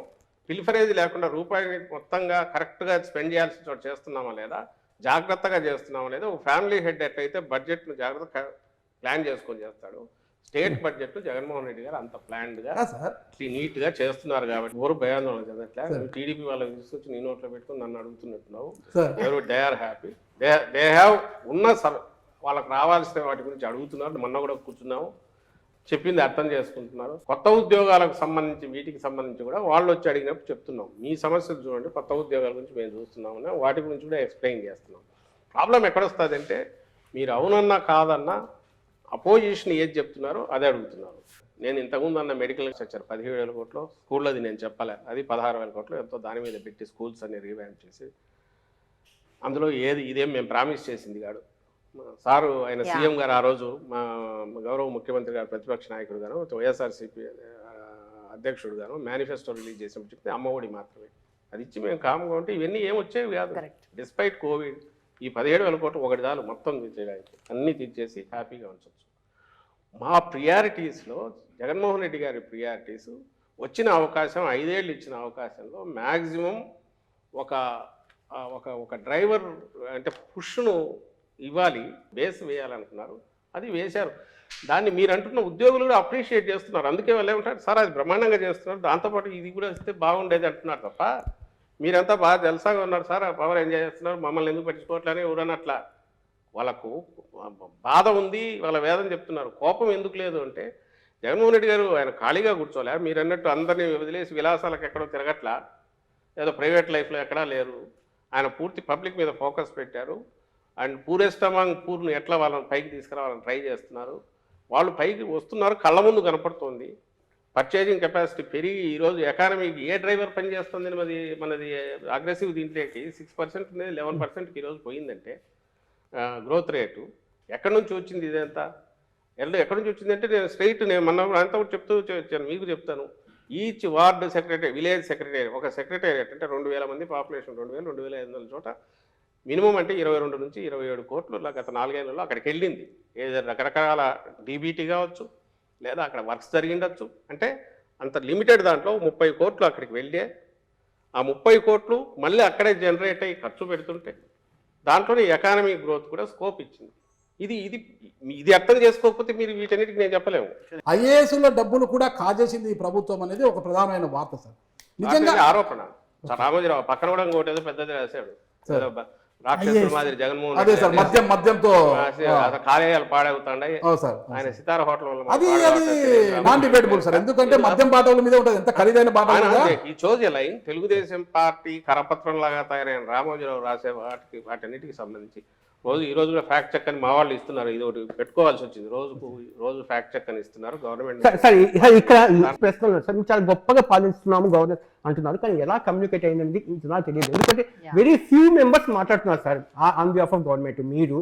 పిల్ఫరేజ్ లేకుండా రూపాయిని మొత్తంగా కరెక్ట్గా స్పెండ్ చేయాల్సిన చోట చేస్తున్నామా లేదా, జాగ్రత్తగా చేస్తున్నామా లేదా? ఒక ఫ్యామిలీ హెడ్ ఎట్లయితే బడ్జెట్ను జాగ్రత్తగా ప్లాన్ చేసుకొని చేస్తాడు, స్టేట్ బడ్జెట్ జగన్మోహన్ రెడ్డి గారు అంత ప్లాన్డ్గా సార్ నీట్గా చేస్తున్నారు కాబట్టి ఎవరు భయాందోళన చెందట్లే. టీడీపీ వాళ్ళకి తీసుకొచ్చి నీ నోట్లో పెట్టుకుని నన్ను అడుగుతున్నట్టున్నావు. సార్ ఎవరు they are happy, they have ఉన్న వాళ్ళకి రావాల్సిన వాటి గురించి అడుగుతున్నారు. మొన్న కూడా కూర్చున్నాము, చెప్పింది అర్థం చేసుకుంటున్నారు. కొత్త ఉద్యోగాలకు సంబంధించి వీటికి సంబంధించి కూడా వాళ్ళు వచ్చి అడిగినప్పుడు చెప్తున్నాం, మీ సమస్యలు చూడండి, కొత్త ఉద్యోగాల గురించి మేము చూస్తున్నామని వాటి గురించి కూడా ఎక్స్ప్లెయిన్ చేస్తున్నాం. ప్రాబ్లం ఎక్కడొస్తుంది అంటే మీరు అవునన్నా కాదన్నా అపోజిషన్ ఏది చెప్తున్నారో అదే అడుగుతున్నారు. నేను ఇంతకుముందు అన్న మెడికల్ స్ట్రక్చర్ 17,000 కోట్లు స్కూళ్ళది నేను చెప్పలే, అది 16,000 కోట్లు ఎంతో దాని మీద పెట్టి స్కూల్స్ అన్ని రీవ్యాంప్ చేసి అందులో ఇదేం మేము ప్రామిస్ చేసింది కాదు. సారు ఆయన సీఎం గారు ఆ రోజు మా గౌరవ ముఖ్యమంత్రి గారు ప్రతిపక్ష నాయకుడు గాను వైఎస్ఆర్సీపీ అధ్యక్షుడు గాను మేనిఫెస్టో రిలీజ్ చేసినప్పుడు చెప్తే అమ్మఒడి మాత్రమే అది ఇచ్చి మేము కామ్గా ఉంటే ఇవన్నీ ఏం వచ్చేవి కాదు. డిస్పైట్ కోవిడ్ ఈ 17,000 కోట్లు ఒకటి చాలు మొత్తం తీసేయడానికి, అన్నీ తీసేసి హ్యాపీగా ఉంచవచ్చు. మా ప్రియారిటీస్లో జగన్మోహన్ రెడ్డి గారి ప్రియారిటీస్ వచ్చిన అవకాశం 5 ఏళ్ళు ఇచ్చిన అవకాశంలో మ్యాక్సిమం ఒక డ్రైవర్ అంటే పుష్ను ఇవ్వాలి, బేస్ వేయాలనుకున్నారు, అది వేశారు. దాన్ని మీరు అంటున్న ఉద్యోగులు కూడా అప్రిషియేట్ చేస్తున్నారు. అందుకే వాళ్ళు ఏమంటారు, సార్ అది బ్రహ్మాండంగా చేస్తున్నారు, దాంతోపాటు ఇది కూడా ఇస్తే బాగుండేది అంటున్నారు తప్ప మీరంతా బాగా జల్సాగా ఉన్నారు సార్, పవర్ ఎంజాయ్ చేస్తున్నారు, మమ్మల్ని ఎందుకు పట్టించుకోవట్లని ఎవరన్నట్లా. వాళ్ళకు బాధ ఉంది, వాళ్ళ వేదన చెప్తున్నారు. కోపం ఎందుకు లేదు అంటే జగన్మోహన్ రెడ్డి గారు ఆయన ఖాళీగా కూర్చోలే, మీరు అన్నట్టు అందరినీ వదిలేసి విలాసాలకు ఎక్కడో తిరగట్లా, ఏదో ప్రైవేట్ లైఫ్లో ఎక్కడా లేరు. ఆయన పూర్తి పబ్లిక్ మీద ఫోకస్ పెట్టారు. అండ్ పూరెస్ట్ అమాంగ్ పూర్ను ఎట్లా వాళ్ళని పైకి తీసుకురావాలని ట్రై చేస్తున్నారు. వాళ్ళు పైకి వస్తున్నారు, కళ్ళ ముందు కనపడుతుంది. పర్చేజింగ్ కెపాసిటీ పెరిగి ఈరోజు ఎకానమీకి ఏ డ్రైవర్ పనిచేస్తుంది మనది అగ్రెసివ్ దీంట్లోకి 6% ఉండేది 11%కి ఈరోజు పోయిందంటే గ్రోత్ రేటు ఎక్కడి నుంచి వచ్చింది? ఇదంతా ఎక్కడి నుంచి వచ్చిందంటే నేను మొన్న అంతా చెప్తూ వచ్చాను, మీకు చెప్తాను. Each ward secretary, village secretary, ఒక సెక్రటేరియట్ అంటే 2,000 మంది పాపులేషన్, 2,000-2,500 చోట మినిమం అంటే 22 నుంచి 27 కోట్లు గత 4 ఏళ్లలో అక్కడికి వెళ్ళింది. ఏదో రకరకాల డీబీటీ కావచ్చు, లేదా అక్కడ వర్క్స్ జరిగిండొచ్చు. అంటే అంత లిమిటెడ్ దాంట్లో 30 కోట్లు అక్కడికి వెళ్ళే, ఆ 30 కోట్లు మళ్ళీ అక్కడే జనరేట్ అయ్యి ఖర్చు పెడుతుంటే దాంట్లోనే ఎకానమీ గ్రోత్ కూడా స్కోప్ ఇచ్చింది. ఇది అర్థం చేసుకోకపోతే మీరు వీటన్నిటికి నేను చెప్పలేము. ఐఏఎస్ల డబ్బులు కూడా కాజేసింది ఈ ప్రభుత్వం అనేది ఒక ప్రధానమైన వార్త సార్. నిజంగా ఆరోపణ. రామోజీరావు పక్కన కూడా ఇంకోటి ఏదో పెద్దది రాశాడు, రాక్షసుల మాదిరి జగన్మోహన్ అదే సార్ మద్యంతో కార్యాలయాలు పాడవుతాయి. సార్ ఆయన సితార హోటల్ అది నాన్ డిబేటబుల్ సార్, ఎందుకంటే మద్యం బాటల మీద ఉంటుంది, ఎంత ఖరీదైన బాటలు. ఈ చోజ్ లైన్ తెలుగుదేశం పార్టీ కరపత్రం లాగా తయారైన రామోజీరావు రాసే వాటన్నిటికి సంబంధించి ఈ రోజు కూడా ఫ్యాక్ట్ చెక్ అని మా వాళ్ళు ఇస్తున్నారు. ఇది ఒకటి పెట్టుకోవాల్సి వచ్చింది, రోజు ఫ్యాక్ట్ చెక్ అని ఇస్తున్నారు గవర్నమెంట్. సార్ ఇక్కడ ప్రశ్న సార్, మీరు చాలా గొప్పగా పాలిస్తున్నాము గవర్నర్ అంటున్నారు, కానీ ఎలా కమ్యూనికేట్ అయిందండి నాకు తెలియదు. ఎందుకంటే వెరీ ఫ్యూ మెంబర్స్ మాట్లాడుతున్నారు sir on behalf of government. మీరు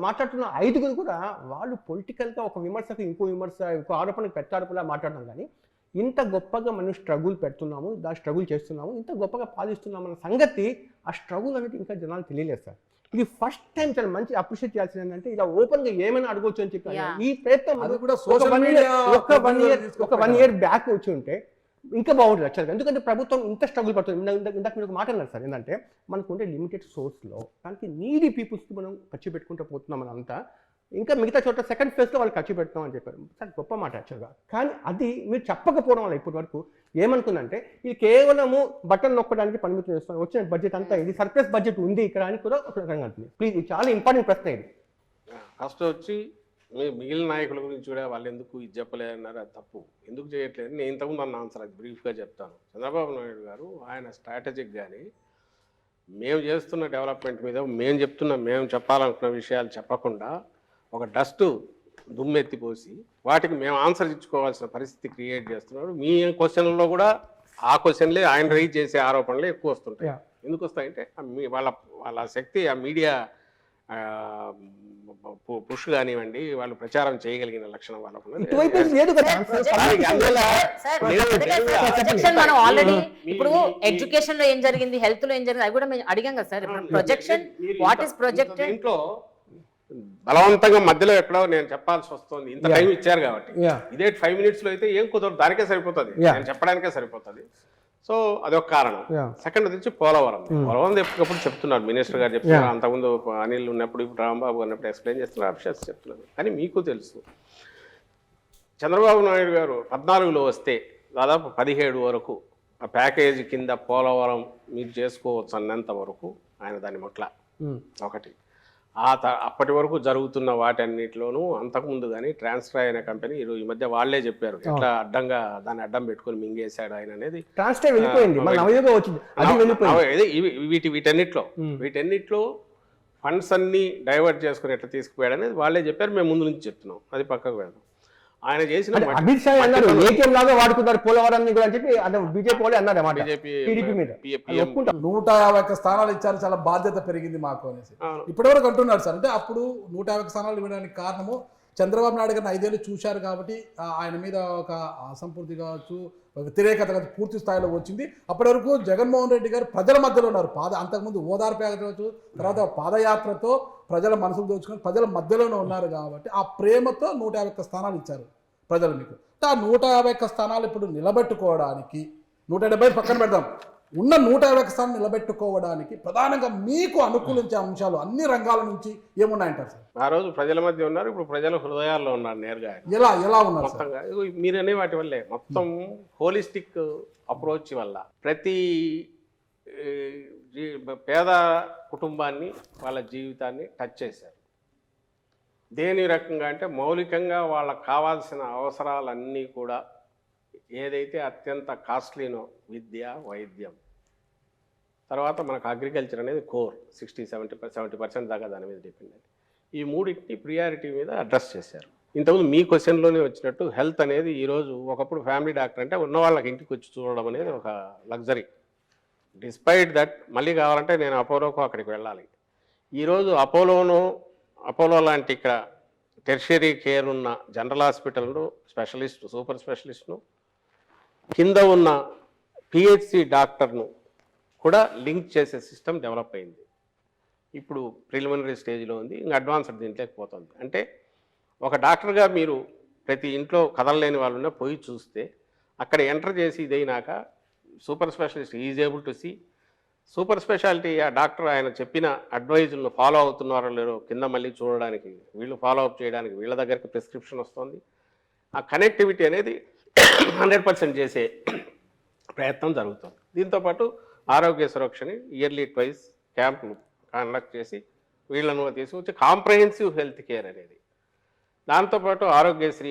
మాట్లాడుతున్న 5 కూడా వాళ్ళు పొలిటికల్ గా ఒక విమర్శకు ఇంకో ఆరోపణకు ప్రత్యారోపణలా మాట్లాడడం, కానీ ఇంత గొప్పగా మనం స్ట్రగుల్ పెడుతున్నాము, స్ట్రగుల్ చేస్తున్నాము, ఇంత గొప్పగా పాలిస్తున్నాము అన్న సంగతి, ఆ స్ట్రగుల్ అనేది ఇంకా జనాలు తెలియలేదు సార్. ఇది ఫస్ట్ టైం చాలా మంచి అప్రిషియేట్ చేయాల్సింది ఏంటంటే ఇలా ఓపెన్ గా ఏమైనా అడగవచ్చు అని చెప్పి ఈ ప్రయత్నం ఒక 1 year బ్యాక్ వచ్చి ఉంటే ఇంకా బాగుంటుంది యాక్చువల్గా. ఎందుకంటే ప్రభుత్వం ఇంత స్ట్రగుల్ పడుతుంది. ఇందాక మీరు ఒక మాట అన్నారు సార్, ఏంటంటే మనకు ఉండే లిమిటెడ్ సోర్స్లో దానికి నీడీ పీపుల్స్కి మనం ఖర్చు పెట్టుకుంటూ పోతున్నాం అని అంతా, ఇంకా మిగతా చోట సెకండ్ ఫేజ్లో వాళ్ళు ఖర్చు పెడతాం అని చెప్పారు. సార్ గొప్ప మాట యాక్చువల్గా. కానీ అది మీరు చెప్పకపోవడం వల్ల ఇప్పటి వరకు ఏమనుకుందంటే ఇది కేవలము బటన్ నొక్కడానికి పరిమితం చేస్తాం, వచ్చిన బడ్జెట్ అంతా ఇది సర్ప్లస్ బడ్జెట్ ఉంది ఇక్కడ అని కూడా ఒక రకంగా అంటుంది. ప్లీజ్, ఇది చాలా ఇంపార్టెంట్ ప్రశ్న ఇది. ఫస్ట్ వచ్చి మిగిలిన నాయకుల గురించి కూడా వాళ్ళు ఎందుకు ఇది చెప్పలేదన్నారు, అది తప్పు. ఎందుకు చేయట్లేదు నేను ఇంతకుముందు అన్న ఆన్సర్ అది బ్రీఫ్గా చెప్తాను. చంద్రబాబు నాయుడు గారు ఆయన స్ట్రాటజిక్ కానీ మేము చేస్తున్న డెవలప్మెంట్ మీద మేము చెప్పాలనుకున్న విషయాలు చెప్పకుండా ఒక డస్ట్ దుమ్మెత్తిపోసి వాటికి మేము ఆన్సర్ ఇచ్చుకోవాల్సిన పరిస్థితి క్రియేట్ చేస్తున్నాడు. మీ క్వశ్చన్లో కూడా ఆ క్వశ్చన్లే ఆయన రైజ్ చేసే ఆరోపణలే ఎక్కువ వస్తుంటాయి. ఎందుకు వస్తాయంటే వాళ్ళ శక్తి ఆ మీడియా పుష్ కానివ్వండి, వాళ్ళు ప్రచారం చేయగలిగిన లక్షణం వాళ్ళకు ఇటువైపు లేదు కదా. ప్రొజెక్షన్ మనం ఆల్రెడీ ఇప్పుడు ఎడ్యుకేషన్ లో ఏం జరిగింది, హెల్త్ లో ఏం జరిగింది, అవి కూడా మేము అడిగాం కదా సార్. ఇప్పుడు ప్రొజెక్షన్ వాట్ ఇస్ ప్రొజెక్టెడ్, ఇంట్లో బలవంతంగా మధ్యలో ఎక్కడో నేను చెప్పాల్సి వస్తుంది. ఇంత టైం ఇచ్చారు కాబట్టి ఇదే 5 minutes లో అయితే ఏం కుదరదు, దానికే సరిపోతుంది, నేను చెప్పడానికే సరిపోతుంది. సో అదొక కారణం. సెకండ్ వచ్చి పోలవరం ఎప్పటికప్పుడు చెప్తున్నారు, మినిస్టర్ గారు చెప్తున్నారు, అంతకుముందు అనిల్ ఉన్నప్పుడు, ఇప్పుడు రాంబాబు ఉన్నప్పుడు ఎక్స్ప్లెయిన్ చేస్తున్నారు, అఫిషియల్స్ చెప్తున్నారు. కానీ మీకు తెలుసు చంద్రబాబు నాయుడు గారు 14లో వస్తే దాదాపు 17 వరకు ఆ ప్యాకేజీ కింద పోలవరం మీరు చేసుకోవచ్చు అన్నంత వరకు ఆయన దాన్ని మొట్ల ఒకటి. అప్పటి వరకు జరుగుతున్న వాటన్నిటిలోనూ అంతకుముందు కానీ ట్రాన్స్ఫర్ అయిన కంపెనీ ఈ మధ్య వాళ్లే చెప్పారు ఎట్లా అడ్డంగా దాన్ని అడ్డం పెట్టుకుని మింగేశాడు ఆయన అనేది. వీటన్నిటిలో ఫండ్స్ అన్ని డైవర్ట్ చేసుకుని ఎట్లా తీసుకుపోయాడు అనేది వాళ్ళే చెప్పారు. మేము ముందు నుంచి చెప్తున్నాం, అది పక్కకు వెళ్దాం. ఆయన చేసిన అమిత్ షా అన్నారు ఏటీఎం లాగా వాడుకున్నారు పోలవరాన్ని కూడా అని చెప్పి బీజేపీ వాళ్ళు అన్నారు అన్నమాట. టీడీపీ మీద 151 స్థానాలు ఇచ్చారు, చాలా బాధ్యత పెరిగింది మాకు అనేసి ఇప్పటివరకు అంటున్నారు సార్. అంటే అప్పుడు 150 స్థానాలు ఇవ్వడానికి కారణము చంద్రబాబు నాయుడు గారిని 5 ఏళ్ళు చూశారు కాబట్టి ఆయన మీద ఒక అసంపూర్తి కావచ్చు, వ్యతిరేకత కావచ్చు పూర్తి స్థాయిలో వచ్చింది. అప్పటి వరకు జగన్మోహన్ రెడ్డి గారు ప్రజల మధ్యలో ఉన్నారు. అంతకుముందు ఓదార్పు కావచ్చు, తర్వాత పాదయాత్రతో ప్రజల మనసులు దోచుకొని ప్రజల మధ్యలోనే ఉన్నారు కాబట్టి ఆ ప్రేమతో 151 స్థానాలు ఇచ్చారు ప్రజలు మీకు. ఆ 151 స్థానాలు ఇప్పుడు నిలబెట్టుకోవడానికి 170 పక్కన పెడదాం, ఉన్న 151 స్థానం నిలబెట్టుకోవడానికి ప్రధానంగా మీకు అనుకూలించే అంశాలు అన్ని రంగాల నుంచి ఏమున్నాయంటారు సార్? ఆ రోజు ప్రజల మధ్య ఉన్నారు, ఇప్పుడు ప్రజల హృదయాల్లో ఉన్నారు నేరుగా. ఎలా ఉన్నారు మొత్తంగా మీరనే వాటి వల్లే మొత్తం హోలిస్టిక్ అప్రోచ్ వల్ల ప్రతి పేద కుటుంబాన్ని వాళ్ళ జీవితాన్ని టచ్ చేశారు. దేని రకంగా అంటే మౌలికంగా వాళ్ళకు కావాల్సిన అవసరాలన్నీ కూడా ఏదైతే అత్యంత కాస్ట్లీనో విద్య, వైద్యం, తర్వాత మనకు అగ్రికల్చర్ అనేది కోర్ 60-70% దాకా దాని మీద డిపెండ్ అయ్యి ఈ మూడింటిని ప్రియారిటీ మీద అడ్రస్ చేశారు. ఇంతకుముందు మీ క్వశ్చన్లోనే వచ్చినట్టు హెల్త్ అనేది ఈరోజు ఒకప్పుడు ఫ్యామిలీ డాక్టర్ అంటే ఉన్న వాళ్ళకి ఇంటికి వచ్చి చూడడం అనేది ఒక లగ్జరీ. డిస్పైట్ దట్ మళ్ళీ కావాలంటే నేను అపోలోకు అక్కడికి వెళ్ళాలి. ఈరోజు అపోలో లాంటి ఇక్కడ టెర్షరీ కేర్ ఉన్న జనరల్ హాస్పిటల్ను స్పెషలిస్ట్, సూపర్ స్పెషలిస్ట్ను కింద ఉన్న పిహెచ్సి డాక్టర్ను కూడా లింక్ చేసే సిస్టమ్ డెవలప్ అయింది. ఇప్పుడు ప్రిలిమినరీ స్టేజ్లో ఉంది, ఇంకా అడ్వాన్స్డ్ దీంట్లోకి పోతుంది. అంటే ఒక డాక్టర్గా మీరు ప్రతి ఇంట్లో కదలలేని వాళ్ళు ఉన్నా పోయి చూస్తే అక్కడ ఎంటర్ చేసి ఇదైనాక super specialist is able to see super speciality. ఆ డాక్టర్ ఆయన చెప్పిన అడ్వైజులను ఫాలో అవుతున్నారో లేదో కింద మళ్ళీ చూడడానికి, వీళ్ళు ఫాలో అప్ చేయడానికి వీళ్ళ దగ్గరికి ప్రిస్క్రిప్షన్ వస్తుంది. ఆ కనెక్టివిటీ అనేది 100% చేసే ప్రయత్నం జరుగుతుంది. దీంతోపాటు ఆరోగ్య సురక్షని ఇయర్లీ ట్వైస్ క్యాంపులు కండక్ట్ చేసి వీళ్ళను తీసుకొచ్చి కాంప్రహెన్సివ్ హెల్త్ కేర్ అనేది. దాంతోపాటు ఆరోగ్యశ్రీ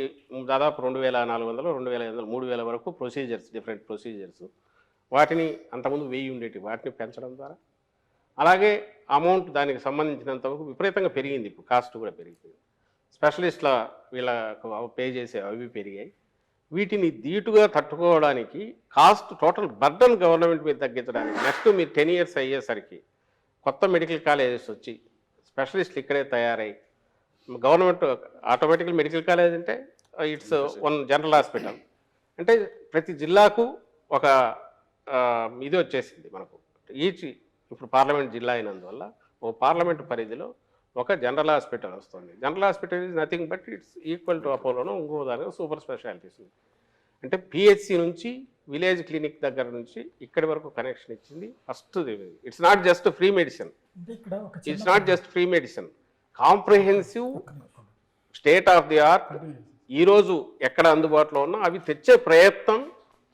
దాదాపు 2400, 2500, 3000 వరకు ప్రొసీజర్స్, డిఫరెంట్ ప్రొసీజర్స్, వాటిని అంతకుముందు 1000 ఉండేవి, వాటిని పెంచడం ద్వారా అలాగే అమౌంట్ దానికి సంబంధించినంత వరకు విపరీతంగా పెరిగింది. ఇప్పుడు కాస్ట్ కూడా పెరిగిపోయింది. స్పెషలిస్ట్ల వీళ్ళకు పే చేసే అవి పెరిగాయి. వీటిని ధీటుగా తట్టుకోవడానికి కాస్ట్ టోటల్ బర్డన్ గవర్నమెంట్ మీద తగ్గించడానికి నెక్స్ట్ మీరు 10 years అయ్యేసరికి కొత్త మెడికల్ కాలేజెస్ వచ్చి స్పెషలిస్టులు ఇక్కడే తయారై గవర్నమెంట్ ఆటోమేటికల్ మెడికల్ కాలేజ్ అంటే ఇట్స్ వన్ జనరల్ హాస్పిటల్ అంటే ప్రతి జిల్లాకు ఒక ఇది వచ్చేసింది మనకు. ఇప్పుడు పార్లమెంట్ జిల్లా అయినందువల్ల ఓ పార్లమెంట్ పరిధిలో ఒక జనరల్ హాస్పిటల్ వస్తుంది. General hospital is nothing but it's equal to అపోలోను ఇంకో దానికి సూపర్ స్పెషాలిటీస్ అంటే పిహెచ్సి నుంచి విలేజ్ క్లినిక్ దగ్గర నుంచి ఇక్కడి వరకు కనెక్షన్ ఇచ్చింది. First it's not just free medicine, it's not just free medicine, comprehensive state of the art ఈరోజు ఎక్కడ అందుబాటులో ఉన్నా అవి తెచ్చే ప్రయత్నం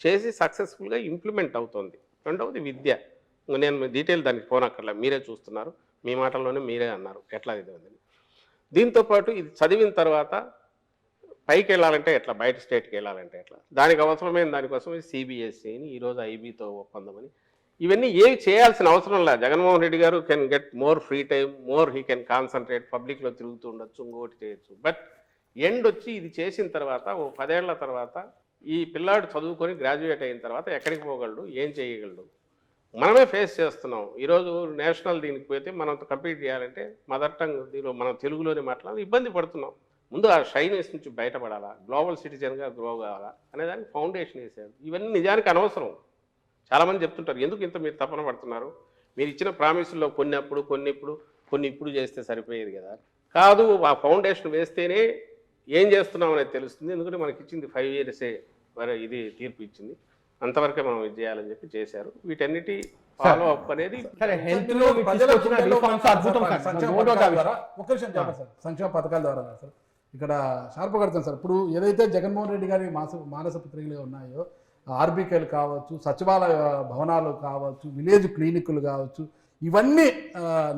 చేసి సక్సెస్ఫుల్గా ఇంప్లిమెంట్ అవుతుంది. రెండవది విద్య. నేను డీటెయిల్ దానికి పోనక్కర్లే, మీరే చూస్తున్నారు, మీ మాటల్లోనే మీరే అన్నారు ఎట్లా ఇది ఉందని. దీంతోపాటు ఇది చదివిన తర్వాత పైకి వెళ్ళాలంటే ఎట్లా, బయట స్టేట్కి వెళ్ళాలంటే ఎట్లా, దానికి అవసరమైన దానికోసం సిబిఎస్ఈని ఈరోజు ఐబీతో ఒప్పందమని ఇవన్నీ ఏవి చేయాల్సిన అవసరం లేదు. జగన్మోహన్ రెడ్డి గారు can get more free time, more he can concentrate, పబ్లిక్లో తిరుగుతూ ఉండొచ్చు, ఇంకోటి చేయొచ్చు. బట్ ఎండ్ వచ్చి ఇది చేసిన తర్వాత ఓ 10 ఏళ్ల తర్వాత ఈ పిల్లాడు చదువుకొని గ్రాడ్యుయేట్ అయిన తర్వాత ఎక్కడికి పోగలడు, ఏం చేయగలడు, మనమే ఫేస్ చేస్తున్నాం. ఈరోజు నేషనల్ దీనికి పోతే మనం కంప్లీట్ చేయాలంటే మదర్ టంగ్ దీనిలో మనం తెలుగులోనే మాట్లాడాలి, ఇబ్బంది పడుతున్నాం. ముందు ఆ షైనెస్ నుంచి బయటపడాలా, గ్లోబల్ సిటిజన్గా గ్రో కావాలా అనేదానికి ఫౌండేషన్ వేసారు. ఇవన్నీ నిజానికి అనవసరం. చాలామంది చెప్తుంటారు, ఎందుకు ఇంత మీరు తపన పడుతున్నారు, మీరు ఇచ్చిన ప్రామిసుల్లో కొన్ని ఇప్పుడు చేస్తే సరిపోయేది కదా. కాదు, ఆ ఫౌండేషన్ వేస్తేనే ఏం చేస్తున్నాం అనేది తెలుస్తుంది. ఎందుకంటే మనకి ఇచ్చింది 5 years మరి ఇది తీర్పు ఇచ్చింది, అంతవరకే మనం ఇది చేయాలని చెప్పి చేశారు. వీటన్నిటి ఫాలో అప్ అనేది సరే హెల్త్ లో మీరు తీసుకొచ్చిన రిఫార్మ్స్ అద్భుతం సార్. సంక్షేమ నో డౌట్ పథకాల ద్వారా ఒక్క విషయం చెప్పండి సార్, సంక్షేమ పథకాల ద్వారా సార్ ఇక్కడ షార్ప్ కడతాం సార్. ఇప్పుడు ఏదైతే జగన్మోహన్ రెడ్డి గారి మానస పుత్రికలు ఉన్నాయో, ఆర్బీకేలు కావచ్చు, సచివాలయ భవనాలు కావచ్చు, విలేజ్ క్లినిక్లు కావచ్చు, ఇవన్నీ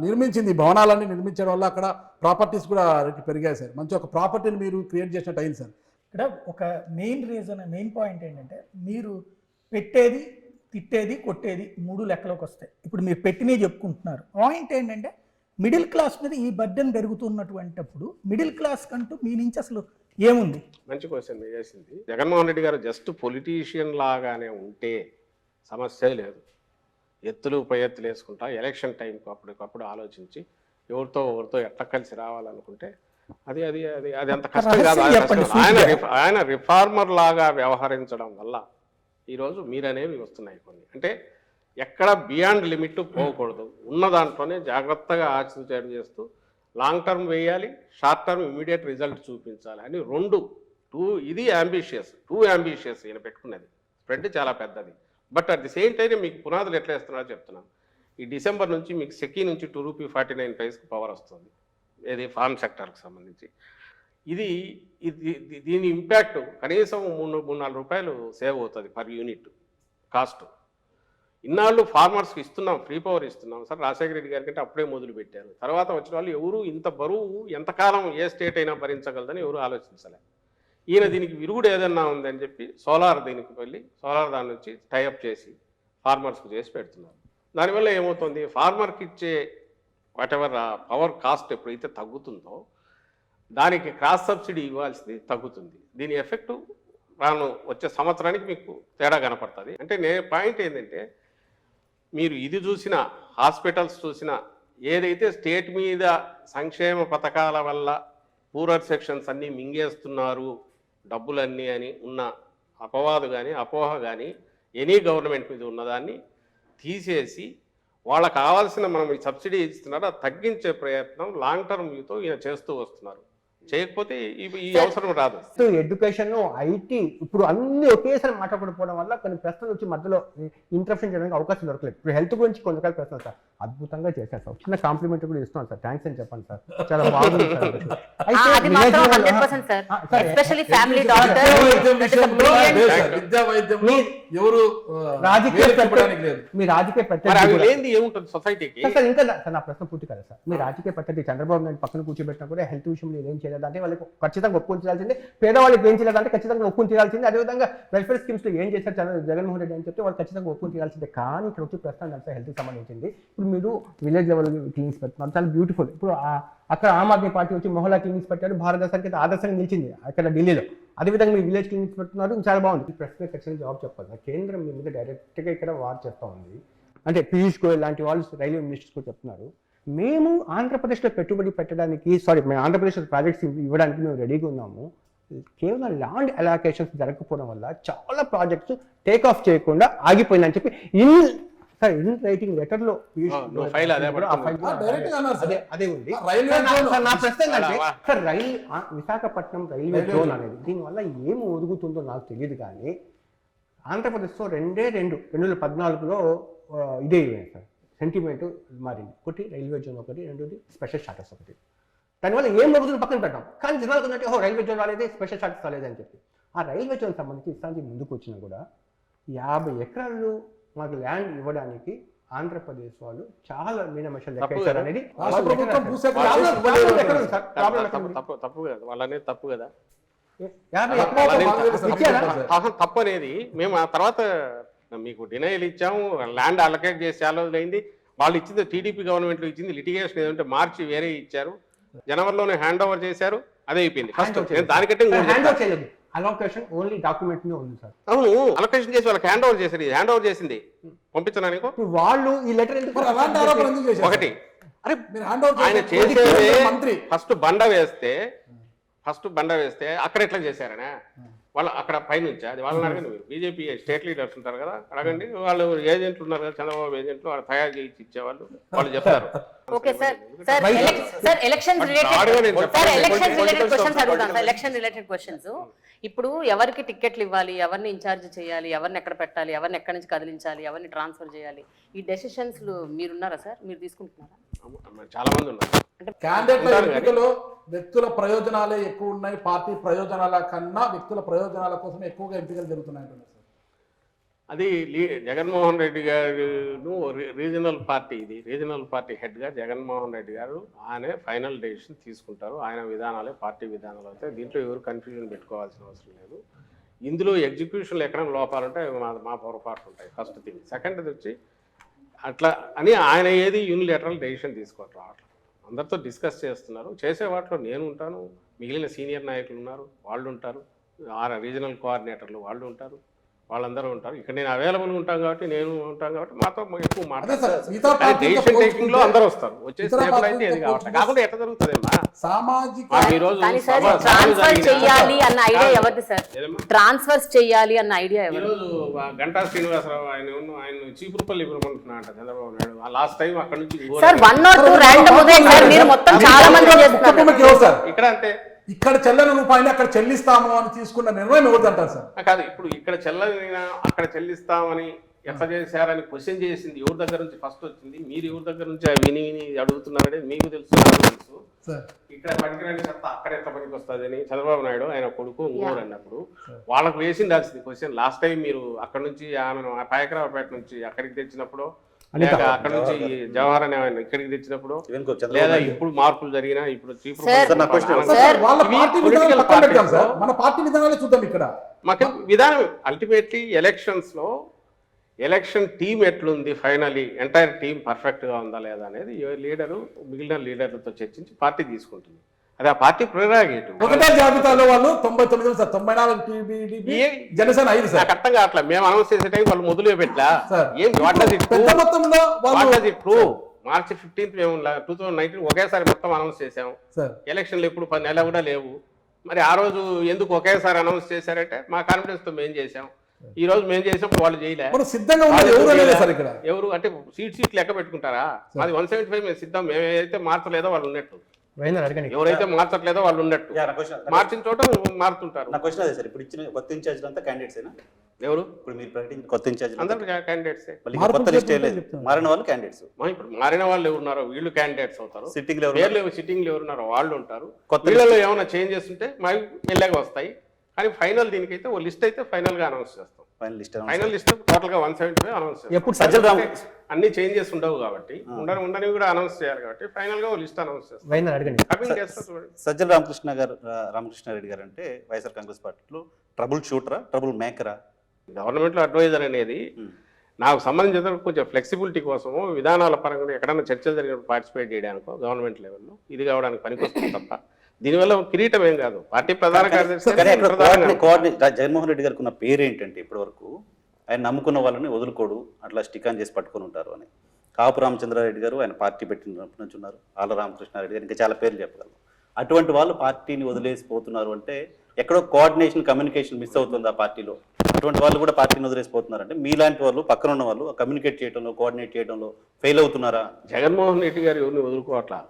నిర్మించింది. ఈ భవనాలన్నీ నిర్మించడం వల్ల అక్కడ ప్రాపర్టీస్ కూడా రేట్లు పెరిగాయి సార్. మంచి ఒక ప్రాపర్టీని మీరు క్రియేట్ చేసినట్టు అయింది సార్. ఇక్కడ ఒక మెయిన్ పాయింట్ ఏంటంటే, మీరు పెట్టేది, తిట్టేది, కొట్టేది 3 లెక్కలోకి వస్తాయి. ఇప్పుడు మీరు పెట్టినవి చెప్పుకుంటున్నారు. పాయింట్ ఏంటంటే, మిడిల్ క్లాస్ మీద ఈ బర్డెన్ పెరుగుతున్నటువంటిప్పుడు మిడిల్ క్లాస్ కంటూ మీ నుంచి అసలు ఏముంది? మంచి క్వశ్చన్ మీరు చేసింది. జగన్మోహన్ రెడ్డి గారు జస్ట్ పొలిటీషియన్ లాగానే ఉంటే సమస్య లేదు. ఎత్తులు పై ఎత్తులు వేసుకుంటా ఎలక్షన్ టైంకి అప్పటికప్పుడు ఆలోచించి ఎవరితో ఎట్లా కలిసి రావాలనుకుంటే అది అది అది అది అంత కష్టం కాదు. ఆయన రిఫార్మర్ లాగా వ్యవహరించడం వల్ల ఈరోజు మీరనేవి వస్తున్నాయి కొన్ని. అంటే ఎక్కడ బియాండ్ లిమిట్ పోకూడదు, ఉన్న దాంట్లోనే జాగ్రత్తగా ఆచితూచి చేస్తూ లాంగ్ టర్మ్ వేయాలి, షార్ట్ టర్మ్ ఇమీడియట్ రిజల్ట్ చూపించాలి అని ఇది టూ అంబిషియస్ ఈయన పెట్టుకున్నది. స్ప్రెడ్ చాలా పెద్దది. But at the same time మీకు పునాదులు ఎట్లా వేస్తున్నారో చెప్తున్నాను. ఈ డిసెంబర్ నుంచి మీకు సెకీ నుంచి ₹2.49 పవర్ వస్తుంది, ఏది ఫార్మ్ సెక్టర్కి సంబంధించి. దీని ఇంపాక్ట్ కనీసం ₹3-4 సేవ్ అవుతుంది పర్ యూనిట్ కాస్ట్. ఇన్నాళ్ళు ఫార్మర్స్కి ఇస్తున్నాం, ఫ్రీ పవర్ ఇస్తున్నాం సార్. రాజశేఖర రెడ్డి గారి కంటే అప్పుడే మొదలు పెట్టారు. తర్వాత వచ్చిన వాళ్ళు ఎవరు ఇంత బరువు ఎంతకాలం ఏ స్టేట్ అయినా భరించగలదని ఎవరు ఆలోచించలే. ఈయన దీనికి విరుగుడు ఏదన్నా ఉందని చెప్పి సోలార్ దీనికి వెళ్ళి సోలార్ దాని నుంచి టైఅప్ చేసి ఫార్మర్స్కి చేసి పెడుతున్నారు. దానివల్ల ఏమవుతుంది, ఫార్మర్కి ఇచ్చే వాటెవర్ పవర్ కాస్ట్ ఎప్పుడైతే తగ్గుతుందో దానికి క్రాస్ సబ్సిడీ ఇవ్వాల్సింది తగ్గుతుంది. దీని ఎఫెక్టు వచ్చే సంవత్సరానికి మీకు తేడా కనపడుతుంది. అంటే పాయింట్ ఏంటంటే, మీరు ఇది చూసినా హాస్పిటల్స్ చూసినా ఏదైతే స్టేట్ మీద సంక్షేమ పథకాల వల్ల పూరర్ సెక్షన్స్ అన్నీ మింగేస్తున్నారు డబ్బులన్నీ అని ఉన్న అపవాదు కానీ అపోహ కానీ ఎనీ గవర్నమెంట్ మీద ఉన్నదాన్ని తీసేసి వాళ్ళకు కావాల్సిన మనం ఈ సబ్సిడీ ఇస్తున్నారు అది తగ్గించే ప్రయత్నం లాంగ్ టర్మ్ వ్యూతో ఈయన చేస్తూ వస్తున్నారు. చేయకపోతే ఈ అవసరం రాదు. ఎడ్యుకేషన్, ఐటీ ఇప్పుడు అన్ని ఒకేసారి మాట్లాడకపోవడం వల్ల కొన్ని ప్రశ్నలు వచ్చి మధ్యలో ఇంటరప్షన్ చేయడానికి అవకాశం దొరకలేదు. ఇప్పుడు హెల్త్ గురించి కొంతకాల ప్రశ్న సార్ అద్భుతంగా చేశారు సార్. చిన్న కాంప్లిమెంట్ కూడా ఇస్తున్నాను సార్, థ్యాంక్స్ అని చెప్పండి సార్, చాలా బాగుంది సార్. మీ రాజకీయ ప్రత్యర్థి ఏముంటుంది సొసైటీకి సార్, ఇంకా సార్ నా ప్రశ్న పూర్తి కదా సార్. మీ రాజకీయ ప్రత్యర్థి చంద్రబాబు నాయుడు పక్కన కూర్చోబెట్టినా కూడా హెల్త్ విషయంలో ఏం అంటే వాళ్ళకి ఖచ్చితంగా ఒప్పుకొని తీరాల్సిందే, పేదవాళ్ళకి ఏం చేయాలంటే ఖచ్చితంగా ఒప్పుకొని తీరాల్సిందే. అదేవిధంగా వెల్ఫేర్ స్కీమ్స్ లో ఏం చేశారు జగన్మోహన్ రెడ్డి అని చెప్తే వాళ్ళు ఖచ్చితంగా ఒప్పుకొని తీరాల్సిందే. కానీ ఇక్కడ వచ్చి ప్రస్తుతం అంటే హెల్త్కి సంబంధించింది. ఇప్పుడు మీరు విలేజ్ లెవెల్ క్లినిక్స్ పెడుతున్నారు, చాలా బ్యూటిఫుల్. ఇప్పుడు అక్కడ ఆమ్ ఆద్మీ పార్టీ వచ్చి మొహల్లా క్లినిక్స్ పెట్టారు, భారతదేశానికి అయితే ఆదర్శంగా నిలిచింది అక్కడ ఢిల్లీలో. అదేవిధంగా మీరు విలేజ్ క్లినిక్స్ పెడుతున్నారు, చాలా బాగుంది. ఈ ప్రశ్న ఖచ్చితంగా జవాబు చెప్పాలి. కేంద్రం మీ మీద డైరెక్ట్గా ఇక్కడ వార్ చేస్తూ ఉంది. అంటే పీయూష్ గోయల్ లాంటి వాళ్ళు రైల్వే మినిస్టర్స్ కూడా చెప్తున్నారు, మేము ఆంధ్రప్రదేశ్లో పెట్టుబడి పెట్టడానికి మేము ఆంధ్రప్రదేశ్లో ప్రాజెక్ట్స్ ఇవ్వడానికి మేము రెడీగా ఉన్నాము. కేవలం ల్యాండ్ అలాకేషన్స్ జరగకపోవడం వల్ల చాలా ప్రాజెక్ట్స్ టేక్ ఆఫ్ చేయకుండా ఆగిపోయిందని చెప్పి ఇన్ రైటింగ్ లెటర్ లో అదే ఉంది. నా ప్రశ్న ఏంటంటే సార్, విశాఖపట్నం రైల్వే జోన్ అనేది దీనివల్ల ఏం ఒదుగుతుందో నాకు తెలియదు. కానీ ఆంధ్రప్రదేశ్లో 2014లో ఇదే సార్ సెంటిమెంట్ మారింది. ఒకటి రైల్వే జోన్, ఒకటి రెండోది స్పెషల్ స్టాటస్ ఒకటి. దానివల్ల ఏం జరుగుతుంది పక్కన పెట్టాం. కానీ జనాలకు ఉన్నట్టు రైల్వే జోన్ రాలేదు, స్పెషల్ స్టాటస్ రాలేదని చెప్పి ఆ రైల్వే జోన్ సంబంధించి ఇస్తానికి ముందుకు వచ్చినా కూడా 50 ఎకరాలు మాకు ల్యాండ్ ఇవ్వడానికి ఆంధ్రప్రదేశ్ వాళ్ళు చాలా మీనమేషాలు లెక్కేశారు అనేది తప్పు కదా, వాళ్ళనేది తప్పు కదా. 50 ఎకరాలు తప్పు అనేది మేము ఆ తర్వాత మీకు డినైల్ ఇచ్చాము, ల్యాండ్ అలొకేట్ చేసి చాలా రోజులు అయింది. వాళ్ళు ఇచ్చింది టీడీపీ గవర్నమెంట్లో ఇచ్చింది, లిటిగేషన్ ఏదంటే మార్చి వేరే ఇచ్చారు, జనవరిలోనే హ్యాండ్ ఓవర్ చేశారు, అదే అయిపోయింది. ఫస్ట్ నేను దానికంటే హ్యాండ్ ఓవర్ చేయలేదు, అలొకేషన్ ఓన్లీ డాక్యుమెంట్ మీద ఉంది సార్. అవును, అలొకేషన్ చేసి వాళ్ళకి హ్యాండ్ ఓవర్ చేశారు. హ్యాండ్ ఓవర్ చేసింది పంపించనా నీకు? ఇప్పుడు వాళ్ళు ఈ లెటర్ ఎందుకు మరి అలాంటి ఆరోపణ ఎందుకు చేశారు? ఒకటి, అరే మీరు హ్యాండ్ ఓవర్ ఆయన చేసే చేసేదే మంత్రి ఫస్ట్ బండ వేస్తే అక్కడ ఎట్లా చేశారనే వాళ్ళు అక్కడ పైనుంచి అది వాళ్ళని అడగండి. మీరు బీజేపీ స్టేట్ లీడర్స్ ఉంటారు కదా, అడగండి. వాళ్ళు ఏజెంట్లు ఉన్నారు కదా, చంద్రబాబు ఏజెంట్లు, వాళ్ళు తయారు చేసి ఇచ్చేవాళ్ళు, వాళ్ళు చెప్తారు. Okay sir, sir election related questions అడుగుతాను. Election related questions. ఇప్పుడు ఎవరికి టికెట్లు ఇవ్వాలి, ఎవరిని ఇన్ఛార్జ్ చేయాలి, ఎవరిని ఎక్కడ పెట్టాలి, ఎవరిని ఎక్కడి నుంచి కదిలించాలి, ఎవరిని ట్రాన్స్ఫర్ చేయాలి, ఈ డెసిషన్స్ మీరున్నారా సార్? మీరు తీసుకుంటున్నారా? చాలా మంది ఉన్నారు. క్యాండిడేట్ల ఎంపికలో వ్యక్తుల ప్రయోజనాలే ఎక్కువ ఉన్నాయి, పార్టీ ప్రయోజనాల కన్నా వ్యక్తుల ప్రయోజనాల కోసం ఎక్కువగా ఎంపికలు జరుగుతున్నాయి అంటున్నారు సార్. అది జగన్మోహన్ రెడ్డి గారు రీజనల్ పార్టీ, ఇది రీజనల్ పార్టీ హెడ్గా జగన్మోహన్ రెడ్డి గారు ఆయన ఫైనల్ డెసిషన్ తీసుకుంటారు. ఆయన విధానాలే పార్టీ విధానాలు అవుతాయి. దీంట్లో ఎవరు కన్ఫ్యూజన్ పెట్టుకోవాల్సిన అవసరం లేదు. ఇందులో ఎగ్జిక్యూషన్లో ఎక్కడ లోపాలుంటే మా పొరపాట్లు ఉంటాయి. First thing. సెకండ్ది వచ్చి అట్లా అని ఆయన ఏది యూనిలేటరల్ డెసిషన్ తీసుకోవట్లేదు. అట్లా అందరితో డిస్కస్ చేస్తున్నారు. చేసే వాటిలో నేను ఉంటాను, మిగిలిన సీనియర్ నాయకులు ఉన్నారు, వాళ్ళు ఉంటారు, రీజనల్ కోఆర్డినేటర్లు వాళ్ళు ఉంటారు, వాళ్ళందరూ ఉంటారు. ఇక్కడ నేను అవైలబుల్ ఉంటాను కాబట్టి, నేను ఉంటాను కాబట్టి మాతో ఎక్కువ మాట్లాడతారు. డెసిషన్ టేకింగ్ లో అందరూ వస్తారు. వచ్చే స్టేబుల్ అయితే ఏది కావట్లేదు. కాకుండా ఎట్లా జరుగుతుందేమా సామాజిక ఈరోజు ట్రాన్స్ఫర్ చేయాలి అన్న ఐడియా ఎవరిది సార్? ట్రాన్స్ఫర్స్ చేయాలి అన్న ఐడియా ఎవరు? ఈరోజు గంటా శ్రీనివాసరావు ఆయన చీపురుపల్లి ఇవ్వమంటున్నా అంట చంద్రబాబు నాయుడు. లాస్ట్ టైం అక్కడ నుంచి సార్ 1 or 2 ర్యాండమ్ ఉదయం సార్, మీరు మొత్తం చాలా మంది చేస్తున్నారు. ఇక్కడ అంతే, ఇక్కడ చెల్లని రూపాయలు అక్కడ చెల్లిస్తాము అని తీసుకున్న నిర్ణయం ఎవరిది అంటారు సార్? కాదు, ఇప్పుడు ఇక్కడ చెల్లైనా అక్కడ చెల్లిస్తామని ఎట్లా చేశారని క్వశ్చన్ చేసింది ఎవరి దగ్గర నుంచి ఫస్ట్ వచ్చింది? మీరు ఎవరి దగ్గర నుంచి విని అడుగుతున్నారనేది మీకు తెలుసు, నాకు తెలుసు. ఇక్కడ పనికిరాని చెత్త అక్కడ ఎట్లా పనికి వస్తుంది అని చంద్రబాబు నాయుడు ఆయన కొడుకు ఇంకోరు అన్నప్పుడు వాళ్ళకు వేసింది క్వశ్చన్. లాస్ట్ టైం మీరు అక్కడ నుంచి ఆమెను పాయకరావుపేట నుంచి అక్కడికి తెచ్చినప్పుడు, లేక అక్కడ నుంచి జవహర్ అనే ఆయన ఇక్కడికి తెచ్చినప్పుడు, లేదా ఇప్పుడు మార్పులు జరిగినా ఇప్పుడు మన పార్టీ విధానాలే చూద్దాం. ఇక్కడ మాకు విధానం అల్టిమేట్లీ ఎలక్షన్ టీం ఎట్లుంది, ఫైనలీ ఎంటైర్ టీం పర్ఫెక్ట్గా ఉందా లేదా అనేది లీడరు మిగిలిన లీడర్లతో చర్చించి పార్టీ తీసుకుంటుంది. అది ఆ పార్టీ ప్రెరాగేటివ్. ఒకటే జాబితాలో వాళ్ళు 99 సార్, 94 జనసేన 5 సార్. అర్థం కావట్లా. మేము అనౌన్స్ చేసే టైం వాళ్ళు మొదలు పెట్టలా. మార్చి 15 మేము 2019 ఒకేసారి మొత్తం అనౌన్స్ చేసాము. ఎలక్షన్లు ఎప్పుడు 10 నెలలు కూడా లేవు. మరి ఆ రోజు ఎందుకు ఒకేసారి అనౌన్స్ చేశారంటే మా కాన్ఫిడెన్స్ తో మేము చేసాం. ఈ రోజు మేము చేసినప్పుడు వాళ్ళు చేయలే. ఎవరు అంటే సీట్ లెక్క పెట్టుకుంటారా? అది 175 మేము సిద్ధం. మేమైతే మార్చలేదో వాళ్ళు ఉన్నట్టు, ఎవరైతే మార్చట్లేదో వాళ్ళు ఉన్నట్టు, మార్చిన చోట మారుతుంటారు. నా క్వశ్చన్ అదే సార్. ఇప్పుడు ఇచ్చిన కొత్త ఇన్ఛార్జ్ అంతా క్యాండిడేట్స్ ఎవరు? ఇప్పుడు మీరు ప్రకటించిన కొత్త ఇన్ఛార్జ్ అందరూ క్యాండిడేట్స్. కొత్త లిస్ట్ మారిన వాళ్ళు క్యాండిడేట్స్. ఇప్పుడు మారిన వాళ్ళు ఎవరున్నారో వీళ్ళు క్యాండిడేట్స్ అవుతారు. సిట్టింగ్ సిట్టింగ్ ఎవరున్నారో వాళ్ళు ఉంటారు. వీళ్ళలో ఏమైనా చేంజెస్ ఉంటే మాకు వెళ్ళగా వస్తాయి. కానీ ఫైనల్ దీనికైతే ఓ లిస్ట్ అయితే ఫైనల్ గా అనౌన్స్ చేస్తాం. ఫైనల్ లిస్ట్ టోటల్ గా 175 అనౌన్స్ చేస్తాం. అన్ని చేంజెస్ ఉండవు కాబట్టి, ఉండని కూడా అనౌన్స్ చేయాలి కాబట్టి ఫైనల్ గా ఓ లిస్ట్ అనౌన్స్ చేస్తాం. సజ్జల రామకృష్ణారెడ్డి గారు అంటే వైఎస్ఆర్ కాంగ్రెస్ పార్టీలో ట్రబుల్ షూటరా, ట్రబుల్ మేకరా? గవర్నమెంట్ లో అడ్వైజర్ అనేది నాకు సంబంధించిన కొంచెం ఫ్లెక్సిబిలిటీ కోసము, విధానాల పరంగా ఎక్కడైనా చర్చలు జరిగినప్పుడు పార్టిసిపేట్ చేయడానికో గవర్నమెంట్ లెవెల్లో ఇది కావడానికి పనికొస్తుంది తప్ప దీనివల్ల కిరీటం ఏం కాదు. పార్టీ ప్రధాన కార్యదర్శి జగన్మోహన్ రెడ్డి గారికి ఉన్న పేరు ఏంటంటే ఇప్పటి వరకు ఆయన నమ్ముకున్న వాళ్ళని వదులుకోడు, అట్లా స్టికాన్ చేసి పట్టుకొని ఉంటారు అని. కాపు రామచంద్రారెడ్డి గారు ఆయన పార్టీ పెట్టినప్పటి నుంచి ఉన్నారు. ఆళ్ళ రామకృష్ణారెడ్డి గారు, ఇంకా చాలా పేర్లు చెప్పగలరు. అటువంటి వాళ్ళు పార్టీని వదిలేసిపోతున్నారు అంటే ఎక్కడో కోఆర్డినేషన్, కమ్యూనికేషన్ మిస్ అవుతుంది ఆ పార్టీలో. అటువంటి వాళ్ళు కూడా పార్టీని వదిలేసిపోతున్నారు అంటే మీలాంటి వాళ్ళు, పక్కన ఉన్న వాళ్ళు కమ్యూనికేట్ చేయడంలో, కోఆర్డినేట్ చేయడంలో ఫెయిల్ అవుతున్నారా? జగన్మోహన్ రెడ్డి గారు ఎవరిని వదులుకోవట్లా.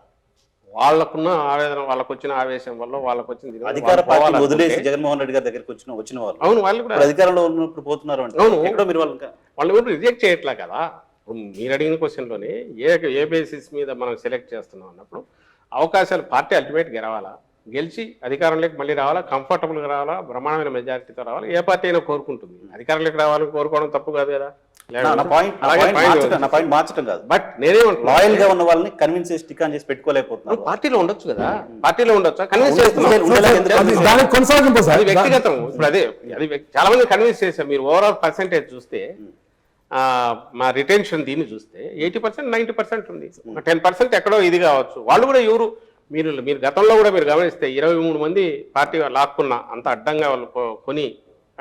వాళ్ళకున్న ఆవేదన, వాళ్ళకు వచ్చిన ఆవేశం వల్ల వాళ్ళకు వచ్చింది అధికార పార్టీ వదిలేసి జగన్మోహన్ రెడ్డి గారి దగ్గరికి వచ్చిన వాళ్ళు. అవును, వాళ్ళు కూడా అధికారంలో ఉన్నప్పుడు పోతున్నారు అంటే ఎక్కడో మీరు వాళ్ళు రిజెక్ట్ చేయట్లా కదా. మీరు అడిగిన క్వశ్చన్లోనే ఏ బేసిస్ మీద మనం సెలెక్ట్ చేస్తున్నాం అన్నప్పుడు అవకాశాలు పార్టీ అల్టిమేట్ గెలవాలా, గెలిచి అధికారంలోకి మళ్ళీ రావాలా, కంఫర్టబుల్గా రావాలా, బ్రహ్మాండమైన మెజారిటీతో రావాలా. ఏ పార్టీ అయినా కోరుకుంటుంది. అధికారంలోకి రావాలని కోరుకోవడం తప్పు కాదు కదా. మార్చడం కాదు, బట్ నేనేమంటున్నా, లాయల్ గా ఉన్న వాళ్ళని కన్విన్స్ చేసి టికాన్ చేసి పెట్టుకోలేకపోతున్నారు. పార్టీలో ఉండొచ్చు కదా, పార్టీలో ఉండొచ్చు, కన్విన్స్ చేస్తున్నాం. అది వ్యక్తిగతం. ఇప్పుడు అది చాలా మంది కన్విన్స్ చేశారు. మీరు ఓవరాల్ పర్సెంటేజ్ చూస్తే మా రిటెన్షన్ దీన్ని చూస్తే 80% 90% ఉంది. 10% ఎక్కడో ఇది కావచ్చు. వాళ్ళు కూడా ఎవరు మీరు గతంలో కూడా మీరు గమనిస్తే 23 మంది పార్టీ లాక్కున్నా, అంత అడ్డంగా వాళ్ళు కొని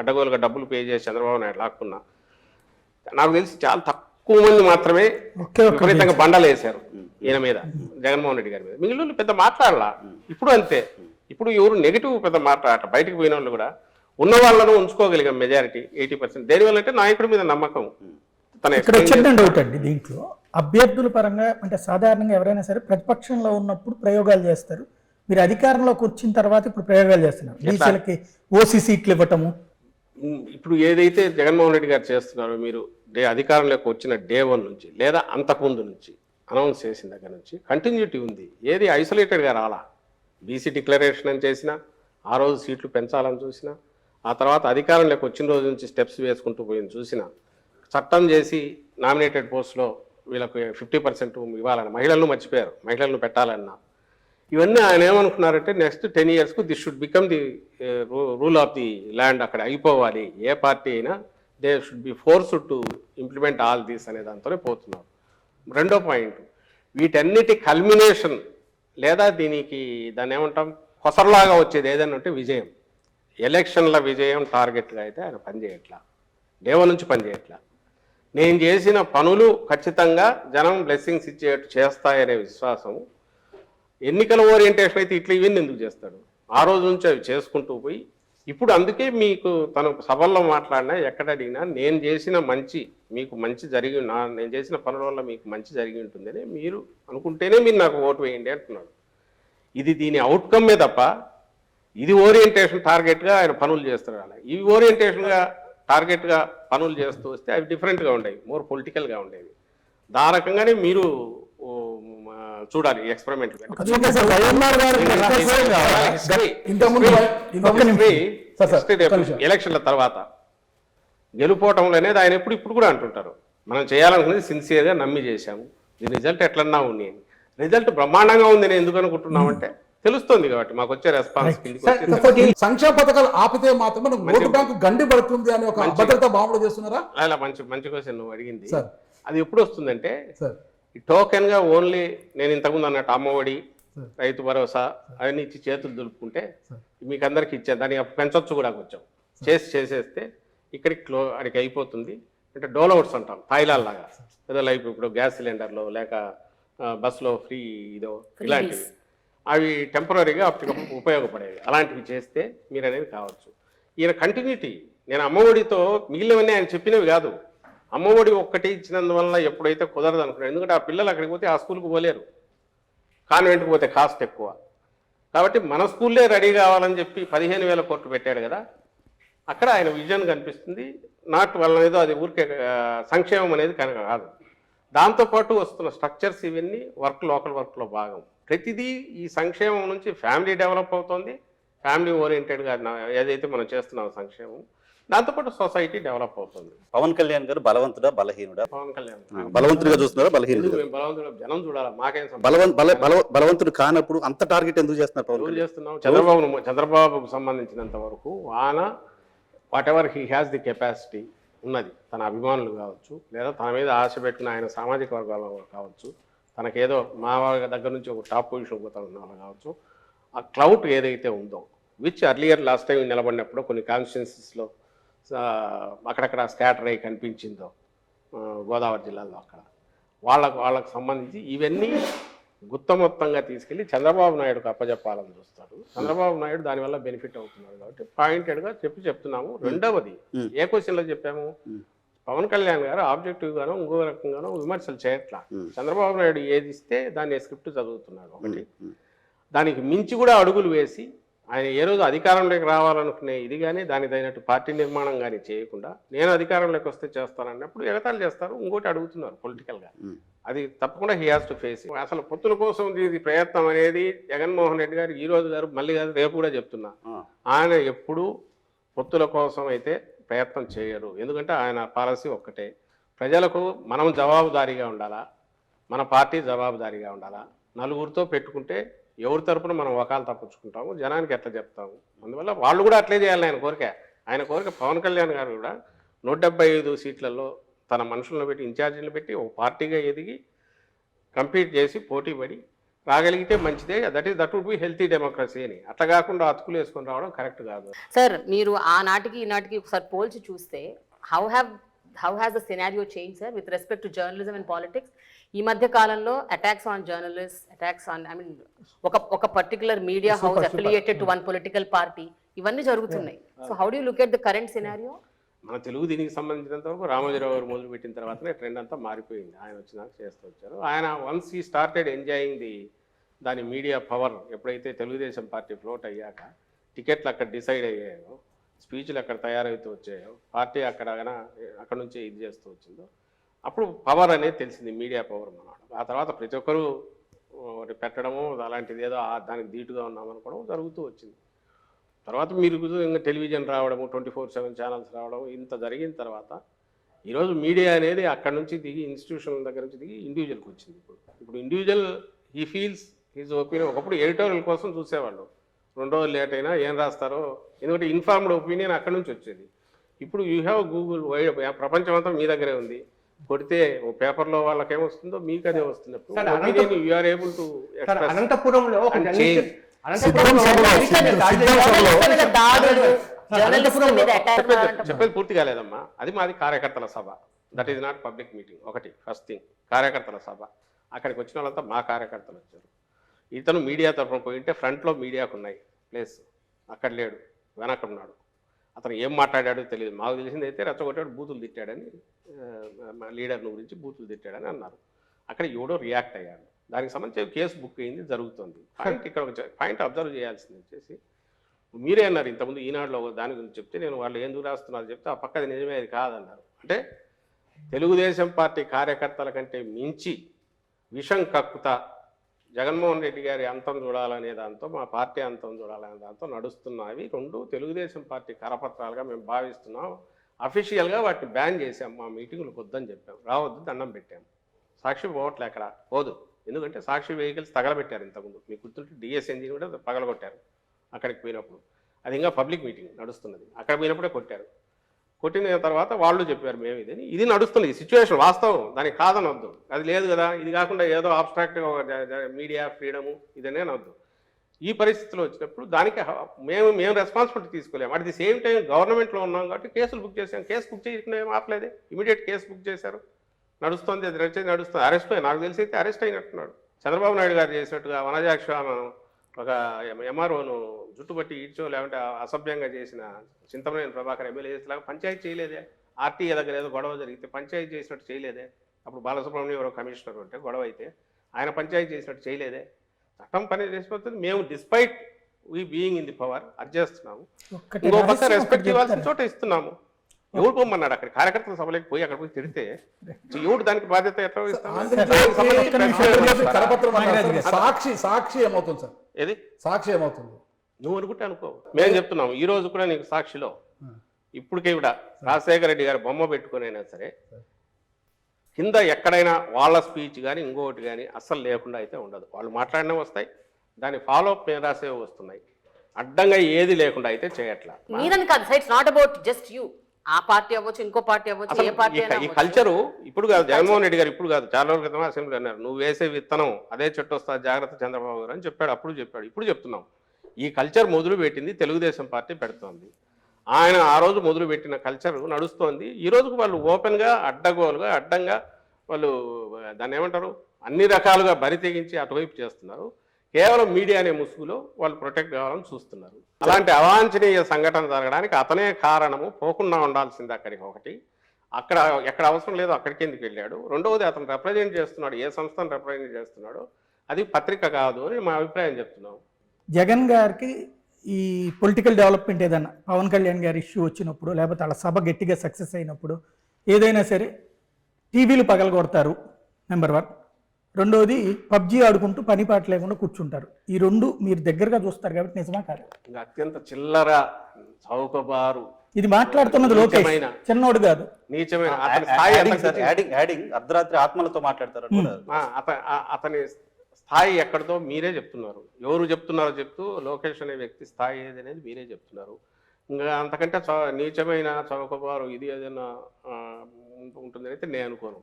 అడ్డగోలుగా డబ్బులు పే చేసి చంద్రబాబు నాయుడు లాక్కున్నా, నాకు తెలిసి చాలా తక్కువ మంది మాత్రమే విపరీతంగా బండలు వేశారు ఈయన మీద, జగన్మోహన్ రెడ్డి గారి మీద. మిగిలిన పెద్ద మాట్లాడాల. ఇప్పుడు అంతే. ఇప్పుడు ఎవరు నెగిటివ్ పెద్ద మాట్లాడట. బయటకు పోయిన వాళ్ళు కూడా ఉన్న వాళ్ళను ఉంచుకోగలిగాం మెజారిటీ 80%. దేనివల్ల అంటే నాయకుడి మీద నమ్మకం. ఇక్కడ చిన్న డౌట్ అండి దీంట్లో, అభ్యర్థుల పరంగా అంటే సాధారణంగా ఎవరైనా సరే ప్రతిపక్షంలో ఉన్నప్పుడు ప్రయోగాలు చేస్తారు, మీరు అధికారంలోకి వచ్చిన తర్వాత ఇప్పుడు ప్రయోగాలు చేస్తున్నారు. బీసీలకి ఓసీ సీట్లు ఇవ్వటము, ఇప్పుడు ఏదైతే జగన్మోహన్ రెడ్డి గారు చేస్తున్నారో, మీరు అధికారంలోకి వచ్చిన డే 1 నుంచి లేదా అంతకుముందు నుంచి అనౌన్స్ చేసిన దగ్గర నుంచి కంటిన్యూటీ ఉంది. ఏది ఐసోలేటెడ్గా రాలా. బీసీ డిక్లరేషన్ అని చేసినా, ఆ రోజు సీట్లు పెంచాలని చూసినా, ఆ తర్వాత అధికారంలోకి వచ్చిన రోజు నుంచి స్టెప్స్ వేసుకుంటూ పోయింది చూసినా, చట్టం చేసి నామినేటెడ్ పోస్టులో వీళ్ళకు 50% ఇవ్వాలని మహిళలను మర్చిపోయారు, మహిళలను పెట్టాలన్నా. ఇవన్నీ ఆయన ఏమనుకున్నారంటే నెక్స్ట్ 10 yearsకు this should become the rule of the land, అక్కడ అయిపోవాలి. ఏ పార్టీ అయినా they should be forced to implement all these అనే దాంతోనే పోతున్నారు. రెండో పాయింట్, వీటన్నిటి కల్మినేషన్ లేదా దాన్ని ఏమంటాం కొసరలాగా వచ్చేది ఏదైనా ఉంటే విజయం. ఎలక్షన్ల విజయం టార్గెట్గా అయితే ఆయన పనిచేయట్లా, డే 1 నుంచి పనిచేయట్లా. నేను చేసిన పనులు ఖచ్చితంగా జనం బ్లెస్సింగ్స్ ఇచ్చేట్టు చేస్తాయనే విశ్వాసం. ఎన్నికల ఓరియంటేషన్ అయితే ఇట్లా ఇవన్నీ ఎందుకు చేస్తాడు? ఆ రోజు నుంచి అవి చేసుకుంటూ పోయి ఇప్పుడు అందుకే మీకు తను సభల్లో మాట్లాడినా ఎక్కడ అడిగినా నేను చేసిన మంచి మీకు మంచి జరిగి నేను చేసిన పనుల వల్ల మీకు మంచి జరిగి ఉంటుందని మీరు అనుకుంటేనే మీరు నాకు ఓటు వేయండి అంటున్నాడు. ఇది దీని అవుట్కమ్మే తప్ప ఇది ఓరియంటేషన్ టార్గెట్గా ఆయన పనులు చేస్తున్నాడు. ఇవి ఓరియంటేషన్గా టార్గెట్గా పనులు చేస్తూ వస్తే అవి డిఫరెంట్గా ఉండేవి, మోర్ పొలిటికల్గా ఉండేవి. దా రకంగానే మీరు చూడాలి ఎక్స్పెరిమెంట్. ఎలక్షన్ల తర్వాత గెలుపోవటంలో అనేది ఆయన ఇప్పుడు కూడా అంటుంటారు, మనం చేయాలనుకునేది సిన్సియర్గా నమ్మి చేశాము, దీని రిజల్ట్ ఎట్లన్నా ఉంది అని. రిజల్ట్ బ్రహ్మాండంగా ఉంది నేను ఎందుకు అనుకుంటున్నామంటే తెలుస్తుంది కాబట్టి మాకు వచ్చే రెస్పాన్స్. సంక్షేమ పథకాలు ఆపితే మాత్రం మనకు ఓటు బ్యాంకు గండి పడుతుంది అని ఒక అభద్రతా భావన చేస్తున్నారా? అలా మంచి క్వశ్చన్ నువ్వు అడిగింది. అది ఎప్పుడు వస్తుందంటే ఈ టోకెన్గా ఓన్లీ నేను ఇంతకుముందు అన్నట్టు అమ్మఒడి, రైతు భరోసా అవన్నీ ఇచ్చి చేతులు దులుపుకుంటే మీకు అందరికి ఇచ్చాను, దాన్ని పెంచొచ్చు కూడా కొంచెం చేసేస్తే అడికి అయిపోతుంది. అంటే డోలౌట్స్ అంటాం, తాయిలాల్ లాగా ఏదో లైక్ ఇప్పుడు గ్యాస్ సిలిండర్లో లేక బస్సులో ఫ్రీ ఇదో ఇలాంటివి, అవి టెంపరీగా అప్పటికప్పుడు ఉపయోగపడేవి. అలాంటివి చేస్తే మీరు అనేది కావచ్చు. ఈయన కంటిన్యూటీ, నేను అమ్మఒడితో మిగిలినవన్నీ ఆయన చెప్పినవి కాదు. అమ్మఒడి ఒక్కటి ఇచ్చినందువల్ల ఎప్పుడైతే కుదరదు అనుకున్నాను, ఎందుకంటే ఆ పిల్లలు అక్కడికి పోతే ఆ స్కూల్కి పోలేరు, కాన్వెంట్కి పోతే కాస్ట్ ఎక్కువ. కాబట్టి మన స్కూల్లే రెడీ కావాలని చెప్పి 15,000 కోట్లు పెట్టాడు కదా, అక్కడ ఆయన విజన్ కనిపిస్తుంది. నాట్ వల్ల ఏదో అది ఊరికే సంక్షేమం అనేది కనుక కాదు. దాంతోపాటు వస్తున్న స్ట్రక్చర్స్ ఇవన్నీ లోకల్ వర్క్లో భాగం. ప్రతిదీ ఈ సంక్షేమం నుంచి ఫ్యామిలీ డెవలప్ అవుతుంది, ఫ్యామిలీ ఓరియంటెడ్గా ఏదైతే మనం చేస్తున్నాం సంక్షేమం, దాంతోపాటు సొసైటీ డెవలప్ అవుతుంది. పవన్ కళ్యాణ్ గారు బలవంతుడా బలహీనుడా? పవన్ కళ్యాణ్ బలవంతుడిగా చూస్తున్నారా బలహీనుడు? బలవంతుడు జనం చూడాలి, మాకేం బలవంతుడు కానప్పుడు అంత టార్గెట్ ఎందుకు చేస్తున్నారు? పవన్ చేస్తున్నాం చంద్రబాబుకు సంబంధించినంత వరకు ఆయన what ever he has the capacity ఉన్నది, తన అభిమానులు కావచ్చు లేదా తన మీద ఆశ పెట్టిన ఆయన సామాజిక వర్గాల కావచ్చు, తనకేదో మా దగ్గర నుంచి ఒక టాప్ పొజిషన్ పోతున్న వాళ్ళు కావచ్చు, ఆ క్లౌట్ ఏదైతే ఉందో విచ్ అర్లియర్ లాస్ట్ టైం నిలబడినప్పుడు కొన్ని కాన్స్టిట్యున్సీస్లో అక్కడక్కడ స్కాటర్ అయ్యి కనిపించిందో గోదావరి జిల్లాలో అక్కడ వాళ్ళకు సంబంధించి ఇవన్నీ గుత్తమొత్తంగా తీసుకెళ్ళి చంద్రబాబు నాయుడుకు అప్పచెప్పాలని చూస్తాడు. చంద్రబాబు నాయుడు దానివల్ల బెనిఫిట్ అవుతున్నాడు కాబట్టి పాయింటెడ్గా చెప్తున్నాము. రెండవది ఏ క్వశ్చన్లో చెప్పాము, పవన్ కళ్యాణ్ గారు ఆబ్జెక్టివ్గానో ఇంకో రకంగానో విమర్శలు చేయట్లా. చంద్రబాబు నాయుడు ఏది ఇస్తే దాన్ని స్క్రిప్ట్ చదువుతున్నాడు ఒకటి, దానికి మించి కూడా అడుగులు వేసి ఆయన ఏ రోజు అధికారంలోకి రావాలనుకునే ఇది కానీ దాని తగినట్టు పార్టీ నిర్మాణం కానీ చేయకుండా నేను అధికారంలోకి వస్తే చేస్తానన్నప్పుడు ఎగతాళి చేస్తారు, ఇంకోటి అడుగుతున్నారు పొలిటికల్గా. అది తప్పకుండా హీ హాస్ టు ఫేస్. అసలు పొత్తుల కోసం ఇది ప్రయత్నం అనేది జగన్మోహన్ రెడ్డి గారు ఈ రోజు గారు మళ్ళీ గారు రేపు కూడా చెప్తున్నా, ఆయన ఎప్పుడూ పొత్తుల కోసం అయితే ప్రయత్నం చేయరు. ఎందుకంటే ఆయన పాలసీ ఒక్కటే, ప్రజలకు మనం జవాబుదారీగా ఉండాలా, మన పార్టీ జవాబుదారీగా ఉండాలా. నలుగురితో పెట్టుకుంటే ఎవరి తరపున మనం వకాలు తప్పించుకుంటాము, జనానికి ఎట్లా చెప్తాము. అందువల్ల వాళ్ళు కూడా అట్లే చేయాలి ఆయన కోరిక. పవన్ కళ్యాణ్ గారు కూడా 175 సీట్లలో తన మనుషులను పెట్టి ఇన్ఛార్జీలను పెట్టి ఒక పార్టీగా ఎదిగి కంపీట్ చేసి పోటీ పడి రాగలిగితే మంచిదే. That would be healthy democracy అని. అట్లా కాకుండా అతుకులు వేసుకొని రావడం కరెక్ట్ కాదు. సార్ మీరు ఆనాటికి ఈనాటికి ఒకసారి పోల్చి చూస్తే how has the scenario change sir with respect to journalism and politics? ఈ మధ్య కాలంలో attacks on journalist, attacks on ఒక particular media house affiliated to one political party, ఇవన్నీ జరుగుతున్నాయి. So how do you look at the current scenario? మన తెలుగు దీనికి సంబంధించినంత వరకు రామోజీరావు గారు మొదలుపెట్టిన తర్వాతనే ట్రెండ్ అంతా మారిపోయింది. ఆయన వచ్చినాక చేస్తూ వచ్చారు. ఆయన వన్స్ ఈ స్టార్టెడ్ ఎంజాయింగ్ దాని మీడియా పవర్, ఎప్పుడైతే తెలుగుదేశం పార్టీ ఫ్లోట్ అయ్యాక టికెట్లు అక్కడ డిసైడ్ అయ్యాయో, స్పీచ్లు అక్కడ తయారవుతూ వచ్చాయో, పార్టీ అక్కడ నుంచి ఇది చేస్తూ వచ్చిందో, అప్పుడు పవర్ అనేది తెలిసింది, మీడియా పవర్ అన్నమాట. ఆ తర్వాత ప్రతి ఒక్కరూ పెట్టడము అలాంటిది ఏదో దానికి ధీటుగా ఉన్నామనుకోవడం జరుగుతూ వచ్చింది. తర్వాత మీరు ఇంకా టెలివిజన్ రావడము, 24/7 ఛానల్స్ రావడం, ఇంత జరిగిన తర్వాత ఈరోజు మీడియా అనేది అక్కడ నుంచి దిగి ఇన్స్టిట్యూషన్ల దగ్గర నుంచి దిగి ఇండివిజువల్కి వచ్చింది. ఇప్పుడు individual he feels his opinion. ఒకప్పుడు ఎడిటోరియల్ కోసం చూసేవాళ్ళు, 2 రోజులు లేట్ అయినా ఏం రాస్తారో, ఎందుకంటే ఇన్ఫార్మ్డ్ ఒపీనియన్ అక్కడ నుంచి వచ్చేది. ఇప్పుడు యూ హ్యావ్ గూగుల్, వైడ్ ప్రపంచం అంతా మీ దగ్గరే ఉంది. కొడితే ఓ పేపర్లో వాళ్ళకి ఏమొస్తుందో మీకు అదే వస్తుంది. యూ ఆర్ ఏబుల్ టు అనంతపురంలో చెప్పేది పూర్తి కాలేదమ్మా. అది మాది కార్యకర్తల సభ. That is not public meeting. ఒకటి ఫస్ట్ థింగ్, కార్యకర్తల సభ. అక్కడికి వచ్చిన వాళ్ళంతా మా కార్యకర్తలు వచ్చారు. ఇతను మీడియా తరఫున పోయింటే ఫ్రంట్లో మీడియాకు ఉన్నాయి ప్లేస్, అక్కడ లేడు, వెనక్కున్నాడు. అతను ఏం మాట్లాడాడో తెలియదు. మాకు తెలిసింది అయితే రెచ్చగొట్టాడు, బూతులు తిట్టాడని, లీడర్ని గురించి బూతులు తిట్టాడని అన్నారు. అక్కడ ఎవడో రియాక్ట్ అయ్యాడు. దానికి సంబంధించి కేసు బుక్ అయింది, జరుగుతుంది. ఇక్కడ ఒక పాయింట్ అబ్జర్వ్ చేయాల్సింది వచ్చేసి, మీరే అన్నారు ఇంతకుముందు ఈనాడులో దాని గురించి చెప్తే, నేను వాళ్ళు ఎందుకు రాస్తున్నారు చెప్తే ఆ పక్కది నిజమే, అది కాదన్నారు. అంటే తెలుగుదేశం పార్టీ కార్యకర్తల కంటే మించి విషం కక్కుతా జగన్మోహన్ రెడ్డి గారి అంతం చూడాలనే దాంతో, మా పార్టీ అంతం చూడాలనే దాంతో నడుస్తున్నవి 2 తెలుగుదేశం పార్టీ కరపత్రాలుగా మేము భావిస్తున్నాం. అఫీషియల్గా వాటిని బ్యాన్ చేసాం. మా మీటింగులకు వద్దని చెప్పాం, రావద్దు, దండం పెట్టాం. సాక్షి పోవట్లే అక్కడ, పోదు. ఎందుకంటే సాక్షి వెహికల్స్ తగలబెట్టారు ఇంతకుముందు, మీకు గుర్తుంటే డిఎస్ ఎంజిన్ కూడా పగలగొట్టారు అక్కడికి పోయినప్పుడు. అది ఇంకా పబ్లిక్ మీటింగ్ నడుస్తున్నది, అక్కడ పోయినప్పుడే కొట్టారు. కొట్టిన తర్వాత వాళ్ళు చెప్పారు మేము ఇదని. ఇది నడుస్తుంది, ఈ సిచ్యువేషన్ వాస్తవం, దానికి కాదనొద్దు. అది లేదు కదా, ఇది కాకుండా ఏదో అబ్స్ట్రాక్ట్గా మీడియా ఫ్రీడము ఇదనే అనొద్దు. ఈ పరిస్థితిలో వచ్చినప్పుడు దానికి మేము రెస్పాన్సిబిలిటీ తీసుకోలేము. అట్ ది సేమ్ టైం గవర్నమెంట్లో ఉన్నాం కాబట్టి కేసులు బుక్ చేసాం. కేసు బుక్ చేయకుండా ఏం ఆపలేదే, ఇమీడియట్ కేసు బుక్ చేశారు, నడుస్తుంది. అది నడుస్తుంది. అరెస్ట్ నాకు తెలిసి అయితే అరెస్ట్ అయినట్టున్నాడు. చంద్రబాబు నాయుడు గారు చేసినట్టుగా వనజాక్ష ఒక ఎంఆర్ఓను జుట్టుబట్టి ఈడ్చో లేకుంటే అసభ్యంగా చేసిన చింతమనేని ప్రభాకర్ ఎమ్మెల్యే చేసేలాగా పంచాయతీ చేయలేదే. ఆర్టీఏ దగ్గర ఏదో గొడవ జరిగితే పంచాయతీ చేసినట్టు చేయలేదే. అప్పుడు బాలసుబ్రహ్మణ్యం ఎవరో కమిషనర్ ఉంటే గొడవ అయితే ఆయన పంచాయతీ చేసినట్టు చేయలేదే. చట్టం పని చేసిపోతుంది. మేము despite we being in the power అది చేస్తున్నాము. ఇంకో పక్క రెస్పెక్ట్ ఇవ్వాల్సిన చోట ఇస్తున్నాము. ఎవరు పొమ్మన్నాడు అక్కడ? కార్యకర్తల సభలోకి పోయి అక్కడ పోయి తిడితే ఎవడు దానికి బాధ్యత ఎట్లా సాక్షి ఏమవుతుంది సార్? ఏది సాక్షి ఏమవుతుంది? నువ్వు అనుకుంటే అనుకో, మేము చెప్తున్నాము. ఈ రోజు కూడా నీకు సాక్షిలో ఇప్పటికే కూడా రాజశేఖర రెడ్డి గారు బొమ్మ పెట్టుకుని అయినా సరే కింద ఎక్కడైనా వాళ్ళ స్పీచ్ కానీ ఇంకొకటి కానీ అస్సలు లేకుండా అయితే ఉండదు. వాళ్ళు మాట్లాడినా వస్తాయి, దాని ఫాలోఅప్ మేము రాసేవి వస్తున్నాయి. అడ్డంగా ఏది లేకుండా అయితే చేయట్లా. మీరని కాదు sir, it's not about just you. ఆ పార్టీ అవ్వచ్చు, ఇంకో పార్టీ అవ్వచ్చు, ఏ పార్టీ ఈ కల్చరు ఇప్పుడు కాదు. జగన్మోహన్ రెడ్డి గారు ఇప్పుడు కాదు, చాలా రోజుల క్రితం అసెంబ్లీ అన్నారు, నువ్వు వేసే విత్తనం అదే చెట్టు వస్తా, జాగ్రత్త చంద్రబాబు గారు అని చెప్పాడు. అప్పుడు చెప్పాడు, ఇప్పుడు చెప్తున్నాం. ఈ కల్చర్ మొదలు పెట్టింది తెలుగుదేశం పార్టీ పెడుతోంది. ఆయన ఆ రోజు మొదలు పెట్టిన కల్చర్ నడుస్తోంది. ఈ రోజుకు వాళ్ళు ఓపెన్గా అడ్డగోలుగా అడ్డంగా వాళ్ళు దాన్ని ఏమంటారు, అన్ని రకాలుగా బరి తెగించి అటువైపు చేస్తున్నారు. కేవలం మీడియా అనే ముసుగులో వాళ్ళు ప్రొటెక్ట్ కావాలని చూస్తున్నారు. అలాంటి అవాంఛనీయ సంఘటన జరగడానికి అతనే కారణము. పోకుండా ఉండాల్సింది అక్కడికి. ఒకటి, అక్కడ ఎక్కడ అవసరం లేదో అక్కడికి ఎందుకు వెళ్ళాడు. రెండవది, అతను రిప్రజెంట్ చేస్తున్నాడు, ఏ సంస్థను రిప్రజెంట్ చేస్తున్నాడో అది పత్రిక కాదు అని మా అభిప్రాయం చెప్తున్నాం. జగన్ గారికి ఈ పొలిటికల్ డెవలప్మెంట్ ఏదన్నా, పవన్ కళ్యాణ్ గారి ఇష్యూ వచ్చినప్పుడు, లేకపోతే వాళ్ళ సభ గట్టిగా సక్సెస్ అయినప్పుడు ఏదైనా సరే టీవీలు పగలగొడతారు నెంబర్ 1. రెండోది, పబ్జీ ఆడుకుంటూ పని పాట లేకుండా కూర్చుంటారు. ఈ 2 మీరు దగ్గరగా చూస్తారు కాబట్టి నిజమా కాదు? అత్యంత చిల్లర చౌకబారు ఇది మాట్లాడుతున్నది లోకేష్, చిన్నోడు కాదు, నీచమైన అర్ధరాత్రి ఆత్మలతో మాట్లాడతారు. అతని స్థాయి ఎక్కడితో మీరే చెప్తున్నారు. ఎవరు చెప్తున్నారో చెప్తూ లోకేష్ అనే వ్యక్తి స్థాయి ఏది అనేది మీరే చెప్తున్నారు. ఇంకా అంతకంటే నీచమైన చౌకబారు ఇది ఏదైనా ఉంటుందని అయితే నేను అనుకోను.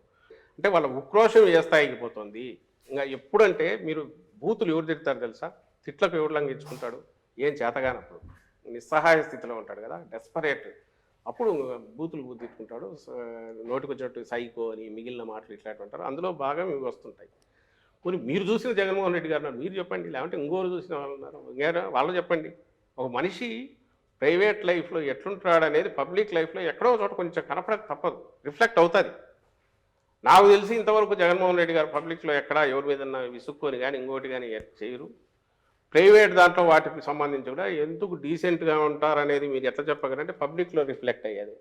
అంటే వాళ్ళ ఉక్రోషం ఏ స్థాయికి పోతుంది. ఇంకా ఎప్పుడంటే మీరు బూతులు ఎవరు తిడతారు తెలుసా? తిట్లకు ఎవరు లంఘించుకుంటాడు? ఏం చేతగానప్పుడు నిస్సహాయ స్థితిలో ఉంటాడు కదా, డెస్పరేట్, అప్పుడు బూతులు తిట్టుకుంటాడు. నోటికి వచ్చినట్టు సైకో అని మిగిలిన మాటలు ఇట్లాంటివి అంటారు. అందులో బాగా ఇవి వస్తుంటాయి. కొన్ని మీరు చూసిన జగన్మోహన్ రెడ్డి గారు మీరు చెప్పండి, లేకుంటే ఇంకోరు చూసిన వాళ్ళు ఉన్నారు వాళ్ళు చెప్పండి. ఒక మనిషి ప్రైవేట్ లైఫ్లో ఎట్లుంటాడు అనేది పబ్లిక్ లైఫ్లో ఎక్కడో చోట కొంచెం కనపడక తప్పదు, రిఫ్లెక్ట్ అవుతుంది. నాకు తెలిసి ఇంతవరకు జగన్మోహన్ రెడ్డి గారు పబ్లిక్లో ఎక్కడా ఎవరి మీద విసుక్కొని కానీ ఇంకోటి కానీ చేయరు. ప్రైవేట్ దాంట్లో వాటికి సంబంధించి కూడా ఎందుకు డీసెంట్గా ఉంటారనేది మీరు ఎట్లా చెప్పగలంటే పబ్లిక్లో రిఫ్లెక్ట్ అయ్యేది.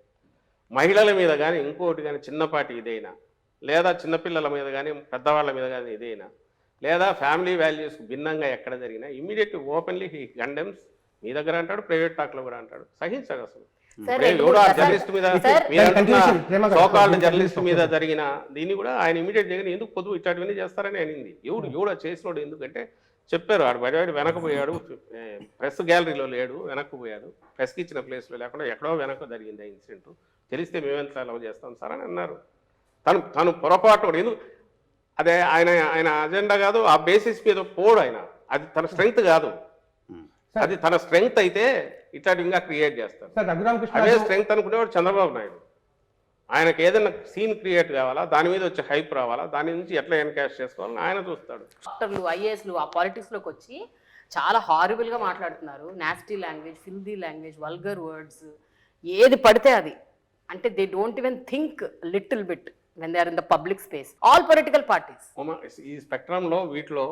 మహిళల మీద కానీ ఇంకోటి కానీ చిన్నపాటి ఇదైనా, లేదా చిన్నపిల్లల మీద కానీ పెద్దవాళ్ళ మీద కానీ ఇదైనా, లేదా ఫ్యామిలీ వాల్యూస్కి భిన్నంగా ఎక్కడ జరిగినా ఇమీడియట్లీ ఓపెన్లీ హీ కండెమ్స్. మీ దగ్గర అంటాడు, ప్రైవేట్ టాక్లో కూడా అంటాడు. సహించదు అసలు. ఎవడో జర్నలిస్ట్ మీద సోకాల్డ్ జర్నలిస్ట్ మీద జరిగిన దీన్ని కూడా ఆయన ఇమీడియట్ జగన్ ఎందుకు పొద్దు ఇట్లాంటివన్నీ చేస్తారని అనింది. ఎవడు చేసినోడు ఎందుకంటే చెప్పారు, ఆడు బయట వెనకపోయాడు, ప్రెస్ గ్యాలరీలో లేడు, వెనక్కిపోయాడు, ప్రెస్కి ఇచ్చిన ప్లేస్లో లేకుండా ఎక్కడో వెనక జరిగింది ఆ ఇన్సిడెంట్, తెలిస్తే మేమెంత లవ్ చేస్తాం సార్ అని అన్నారు. తను పొరపాటు ఎందుకు అదే ఆయన అజెండా కాదు, ఆ బేసిస్ మీద పోడు ఆయన, అది తన స్ట్రెంగ్త్ కాదు. అది తన స్ట్రెంగ్త్ అయితే ఇట్లాంటి ఇంకా క్రియేట్ చేస్తారు. అదే స్ట్రెంగ్త్ అనుకునేవాడు చంద్రబాబు నాయుడు. ఆయనకు ఏదైనా సీన్ క్రియేట్ కావాలా, దాని మీద వచ్చి హైప్ రావాలా, దాని నుంచి ఎట్లా ఎన్కాష్ చేసుకోవాలని ఆయన చూస్తాడు. డాక్టర్లు ఐఏఎస్లు ఆ పాలిటిక్స్లోకి వచ్చి చాలా హారిబుల్గా మాట్లాడుతున్నారు. Nasty language, filthy language, vulgar words, ఏది పడితే అది. అంటే they don't even think little bit when they are in the public space. All political parties. ఈ స్పెక్ట్రంలో వీటిలో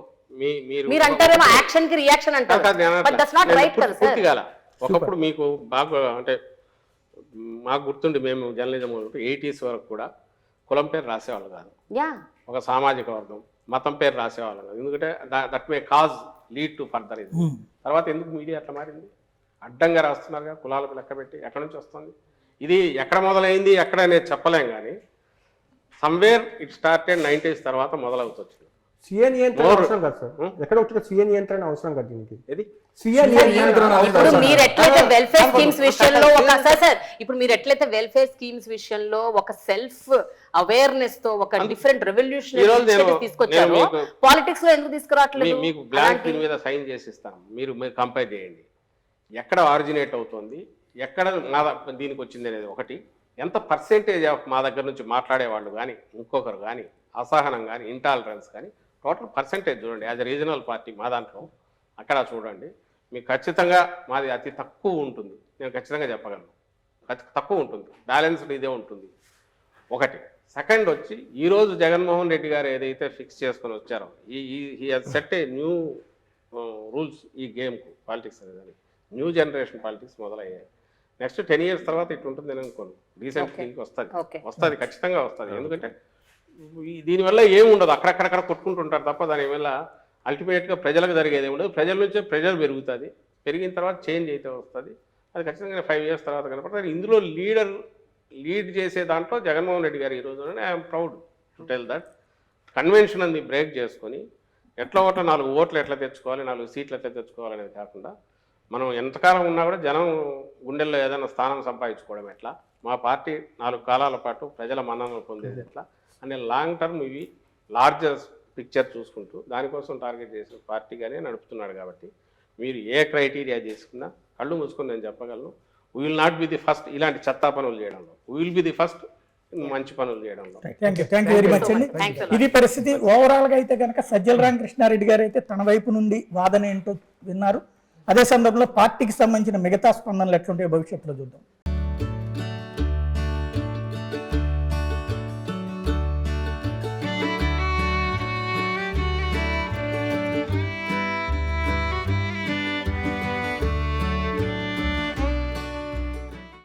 మీరు అంటారేమో యాక్షన్ కి రియాక్షన్ అంటారు, బట్ దట్స్ నాట్ రైట్ కదా సార్. ఒకప్పుడు మీకు బాగా అంటే మాకు గుర్తుండి మేము జర్నలిజం 80s వరకు కూడా కులం పేరు రాసేవాళ్ళు కాదు, ఒక సామాజిక వర్గం మతం పేరు రాసేవాళ్ళు కాదు. ఎందుకంటే that may cause lead to further ఇది. తర్వాత ఎందుకు మీడియా అట్లా మారింది? అడ్డంగా రాస్తున్నారుగా కులాలకు లెక్క పెట్టి. ఎక్కడి నుంచి వస్తుంది ఇది? ఎక్కడ మొదలైంది ఎక్కడ అనేది చెప్పలేం, కానీ సమ్వేర్ ఇట్ స్టార్టెడ్ 90s తర్వాత మొదలవుతుంది. సీఏ నియంత్రణ అవసరం కదా సార్, ఎక్కడ వచ్చిన సీఏ నియంత్రణ అవసరం కదా దీనికి. ఇది ఇప్పుడు మీరు ఎట్లయితే వెల్ఫేర్ స్కీమ్స్ విషయంలో ఇప్పుడు మీరు ఎట్లయితే వెల్ఫేర్ స్కీమ్స్ విషయంలో ఒక సెల్ఫ్ అవేర్నెస్ తో ఒక డిఫరెంట్ రెవల్యూషన్ తీసుకొచ్చారు, పాలిటిక్స్ లో ఎందుకు తీసుకురావట్లేదు? మీకు బ్లాంక్ దీని మీద సైన్ చేసి ఇస్తాను, మీరు కంపేర్ చేయండి. ఎక్కడ ఆరిజినేట్ అవుతుంది, ఎక్కడ దీనికి వచ్చింది అనేది ఒకటి. ఎంత పర్సెంటేజ్ ఆఫ్ మా దగ్గర నుంచి మాట్లాడేవాళ్ళు కానీ ఇంకొకరు కానీ అసహనం కానీ ఇంటాలరెన్స్ కానీ టోటల్ పర్సెంటేజ్ చూడండి. యాజ్ ఎ రీజనల్ పార్టీ మా దాంట్లో అక్కడ చూడండి, మీకు ఖచ్చితంగా మాది అతి తక్కువ ఉంటుంది. నేను ఖచ్చితంగా చెప్పగలను, తక్కువ ఉంటుంది, బ్యాలెన్స్డ్ ఇదే ఉంటుంది ఒకటి. సెకండ్ వచ్చి ఈరోజు జగన్మోహన్ రెడ్డి గారు ఏదైతే ఫిక్స్ చేసుకొని వచ్చారో ఈ సెట్ ఏ న్యూ రూల్స్ ఈ గేమ్కు, పాలిటిక్స్ అనేది న్యూ జనరేషన్ పాలిటిక్స్ మొదలయ్యాయి. నెక్స్ట్ 10 years తర్వాత ఇటు ఉంటుంది అని అనుకోను, రీసెంట్ దీనికి వస్తుంది ఖచ్చితంగా వస్తుంది. ఎందుకంటే దీనివల్ల ఏమి ఉండదు, అక్కడక్కడక్కడ కొట్టుకుంటుంటారు తప్ప దానివల్ల అల్టిమేట్గా ప్రజలకు జరిగేది ఉండదు. ప్రజల నుంచే ప్రెజర్ పెరుగుతుంది, పెరిగిన తర్వాత చేంజ్ అయితే వస్తుంది. అది ఖచ్చితంగా 5 years తర్వాత కనపడుతుంది. ఇందులో లీడ్ చేసే దాంట్లో జగన్మోహన్ రెడ్డి గారు ఈరోజు I'm proud to tell that convention అని బ్రేక్ చేసుకొని ఎట్లా 4 ఓట్లు ఎట్లా తెచ్చుకోవాలి, 4 సీట్లు ఎట్లా తెచ్చుకోవాలి అనేది కాకుండా మనం ఎంతకాలం ఉన్నా కూడా జనం గుండెల్లో ఏదైనా స్థానం సంపాదించుకోవడం ఎట్లా, మా పార్టీ 4 కాలాల పాటు ప్రజల మన్ననలు పొందేది ఎట్లా అనే లాంగ్ టర్మ్ ఇవి లార్జర్ పిక్చర్ చూసుకుంటూ దానికోసం టార్గెట్ చేసిన పార్టీగానే నడుపుతున్నాడు. కాబట్టి మీరు ఏ క్రైటీరియా చేసుకున్నా కళ్ళు మూసుకొని నేను చెప్పగలను, we will not be the first ఇలాంటి చెత్తా పనులు చేయడంలో, we will be the first మంచి పనులు చేయడంలో. థ్యాంక్ యూ వెరీ మచ్ అండి. ఇది పరిస్థితి. ఓవరాల్ గా అయితే కనుక సజ్జల రామకృష్ణారెడ్డి గారు అయితే తన వైపు నుండి వాదన ఏంటో విన్నారు. అదే సందర్భంలో పార్టీకి సంబంధించిన మిగతా స్పందనలు ఎట్లుంటాయో భవిష్యత్తులో చూద్దాం.